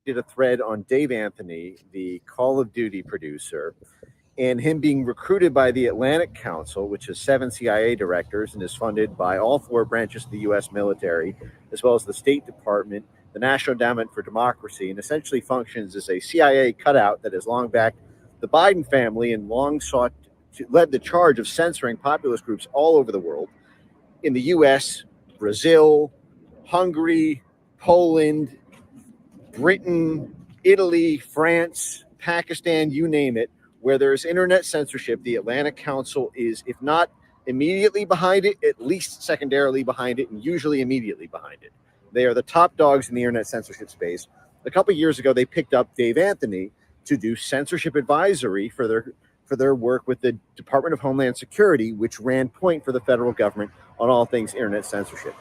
Did a thread on Dave Anthony, the Call of Duty producer, and him being recruited by the Atlantic Council, which is 7 CIA directors and is funded by all 4 branches of the U.S. military, as well as the State Department, the National Endowment for Democracy, and essentially functions as a CIA cutout that has long backed the Biden family and long led the charge of censoring populist groups all over the world, in the U.S., Brazil, Hungary, Poland, Britain, Italy, France, Pakistan, you name it, where there's internet censorship. The Atlantic Council is, if not immediately behind it, at least secondarily behind it, and usually immediately behind it. They are the top dogs in the internet censorship space. A couple of years ago, they picked up Dave Anthony to do censorship advisory for their work with the Department of Homeland Security, which ran point for the federal government on all things internet censorship.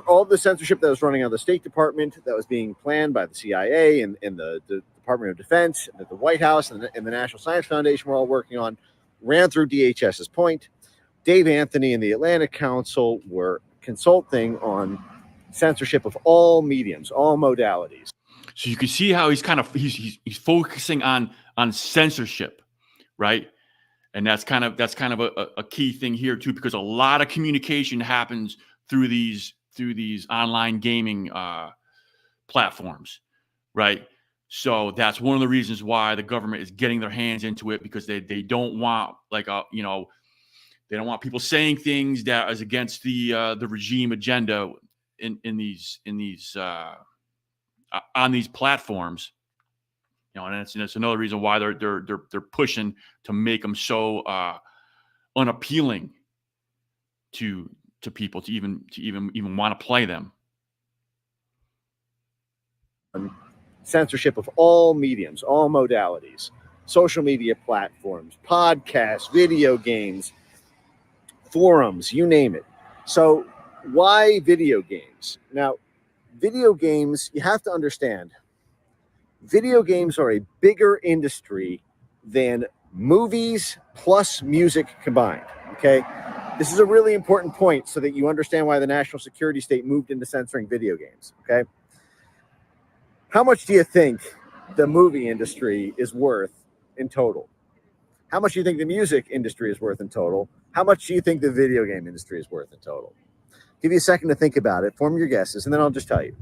All the censorship that was running on the State Department, that was being planned by the CIA and the Department of Defense, that the White House and the National Science Foundation were all working on, ran through DHS's point. Dave Anthony and the Atlantic Council were consulting on censorship of all mediums, all modalities. So you can see how he's focusing on censorship, right? And that's kind of a key thing here too, because a lot of communication happens through these online gaming platforms, right? So that's one of the reasons why the government is getting their hands into it, because they don't want they don't want people saying things that is against the regime agenda in these on these platforms. And it's another reason why they're pushing to make them so unappealing to people to even want to play them. Censorship of all mediums, all modalities, social media platforms, podcasts, video games, forums, you name it. So why video games? Now, video games, you have to understand, video games are a bigger industry than movies plus music combined, okay? This is a really important point so that you understand why the national security state moved into censoring video games, okay? How much do you think the movie industry is worth in total? How much do you think the music industry is worth in total? How much do you think the video game industry is worth in total? Give you a second to think about it, form your guesses, and then I'll just tell you.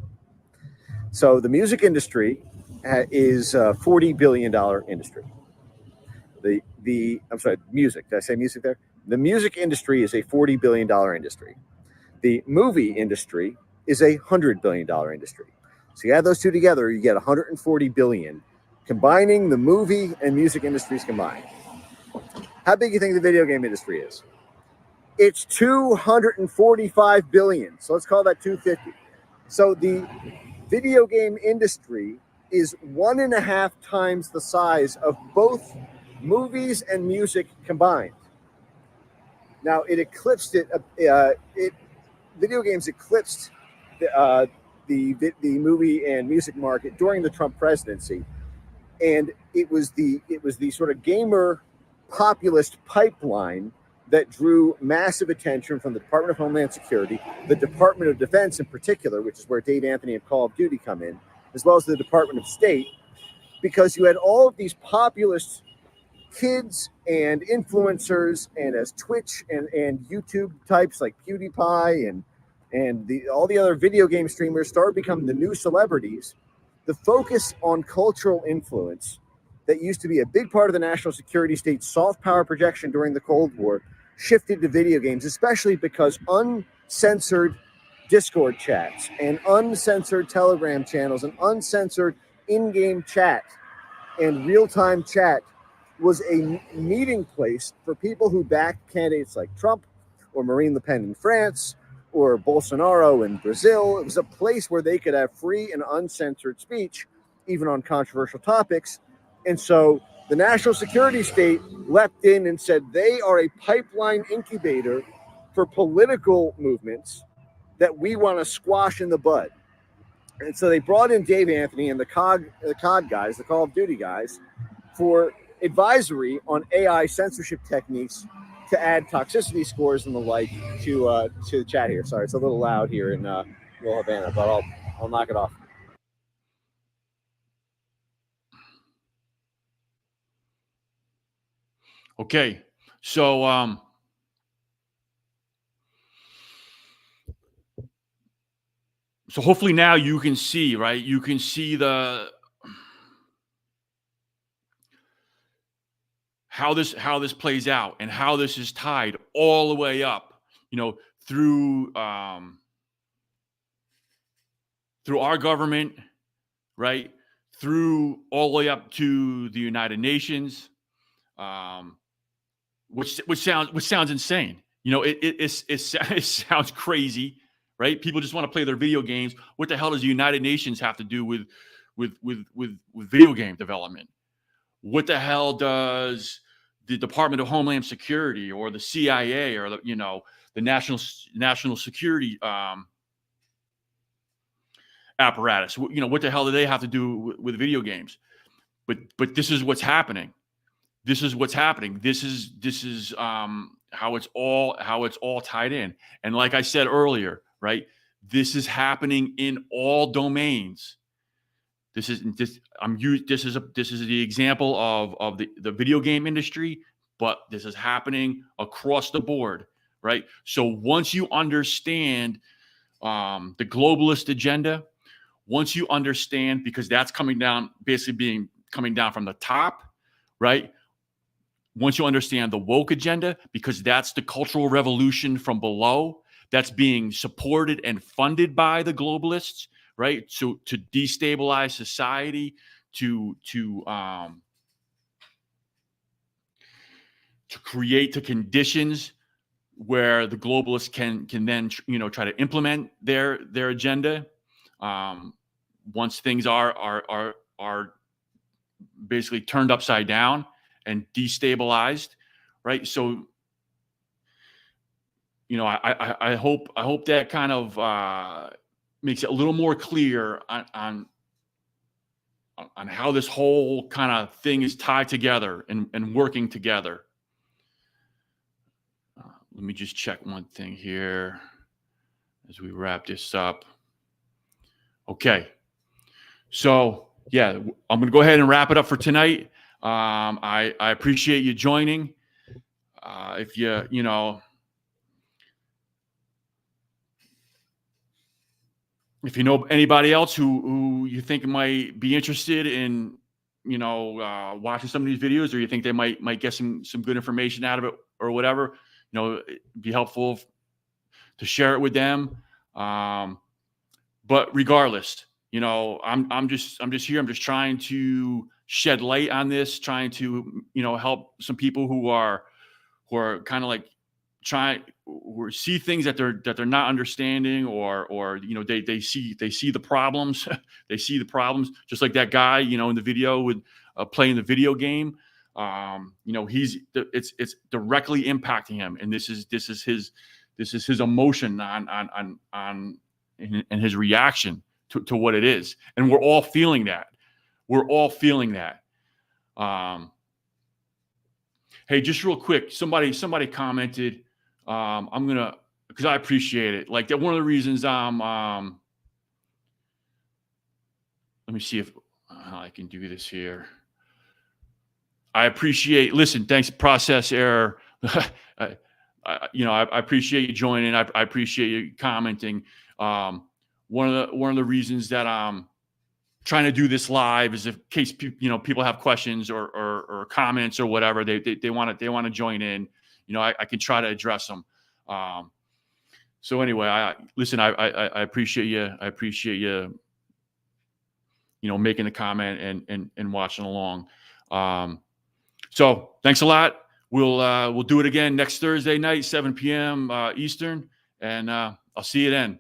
So the music industry is a $40 billion industry. I'm sorry, music. Did I say music there? The music industry is a $40 billion industry. The movie industry is a $100 billion industry. So you add those two together, you get 140 billion, combining the movie and music industries combined. How big do you think the video game industry is? It's 245 billion. So let's call that 250. So the video game industry is 1.5 times the size of both movies and music combined. Now it eclipsed it. Video games eclipsed the movie and music market during the Trump presidency, and it was the sort of gamer populist pipeline that drew massive attention from the Department of Homeland Security, the Department of Defense in particular, which is where Dave Anthony and Call of Duty come in, as well as the Department of State, because you had all of these populist kids and influencers, and as Twitch and YouTube types like PewDiePie and all the other video game streamers started becoming the new celebrities. The focus on cultural influence that used to be a big part of the national security state's soft power projection during the Cold War shifted to video games, especially because uncensored Discord chats and uncensored Telegram channels and uncensored in-game chat and real-time chat was a meeting place for people who backed candidates like Trump or Marine Le Pen in France or Bolsonaro in Brazil. It was a place where they could have free and uncensored speech, even on controversial topics. And so the national security state leapt in and said they are a pipeline incubator for political movements that we want to squash in the bud. And so they brought in Dave Anthony and the COD guys, the Call of Duty guys, for advisory on AI censorship techniques to add toxicity scores and the like to the chat here. Sorry, it's a little loud here in Little Havana, but I'll knock it off. Okay, so so hopefully now you can see, right? You can see how this plays out and how this is tied all the way up, through our government, right? Through all the way up to the United Nations, which sounds insane. It sounds crazy, right? People just want to play their video games. What the hell does the United Nations have to do with video game development? What the hell does the Department of Homeland Security or the CIA or the national security apparatus? What the hell do they have to do with video games? But this is what's happening. This is what's happening. This is how it's all tied in. And like I said earlier, right? This is happening in all domains. This is the example of the video game industry, but this is happening across the board, right? So once you understand the globalist agenda, once you understand, because that's coming down from the top, right? Once you understand the woke agenda, because that's the cultural revolution from below, that's being supported and funded by the globalists, right? So to destabilize society, to create the conditions where the globalists can then try to implement their agenda. Once things are basically turned upside down and destabilized, right? So I hope that kind of makes it a little more clear on how this whole kind of thing is tied together and working together. Let me just check one thing here as we wrap this up. Okay. So, yeah, I'm going to go ahead and wrap it up for tonight. I appreciate you joining. If you know anybody else who you think might be interested in, watching some of these videos, or you think they might get some good information out of it or whatever, it'd be helpful to share it with them. But regardless, I'm just here. I'm just trying to shed light on this, trying to, help some people who are kind of like or see things that they're not understanding, or they see the problems. They see the problems, just like that guy, in the video with playing the video game. It's directly impacting him, and this is his emotion on and his reaction to what it is, and we're all feeling that. Hey, just real quick, somebody commented. Because I appreciate it. Like that, one of the reasons let me see if I can do this here. I appreciate. Listen, thanks. Process error. I appreciate you joining. I appreciate you commenting. One of the reasons that I'm trying to do this live is in case people have questions or comments or whatever, they want to join in. I can try to address them. So anyway, I appreciate you. I appreciate you. Making the comment and watching along. So thanks a lot. We'll do it again next Thursday night, 7 p.m. Eastern, and I'll see you then.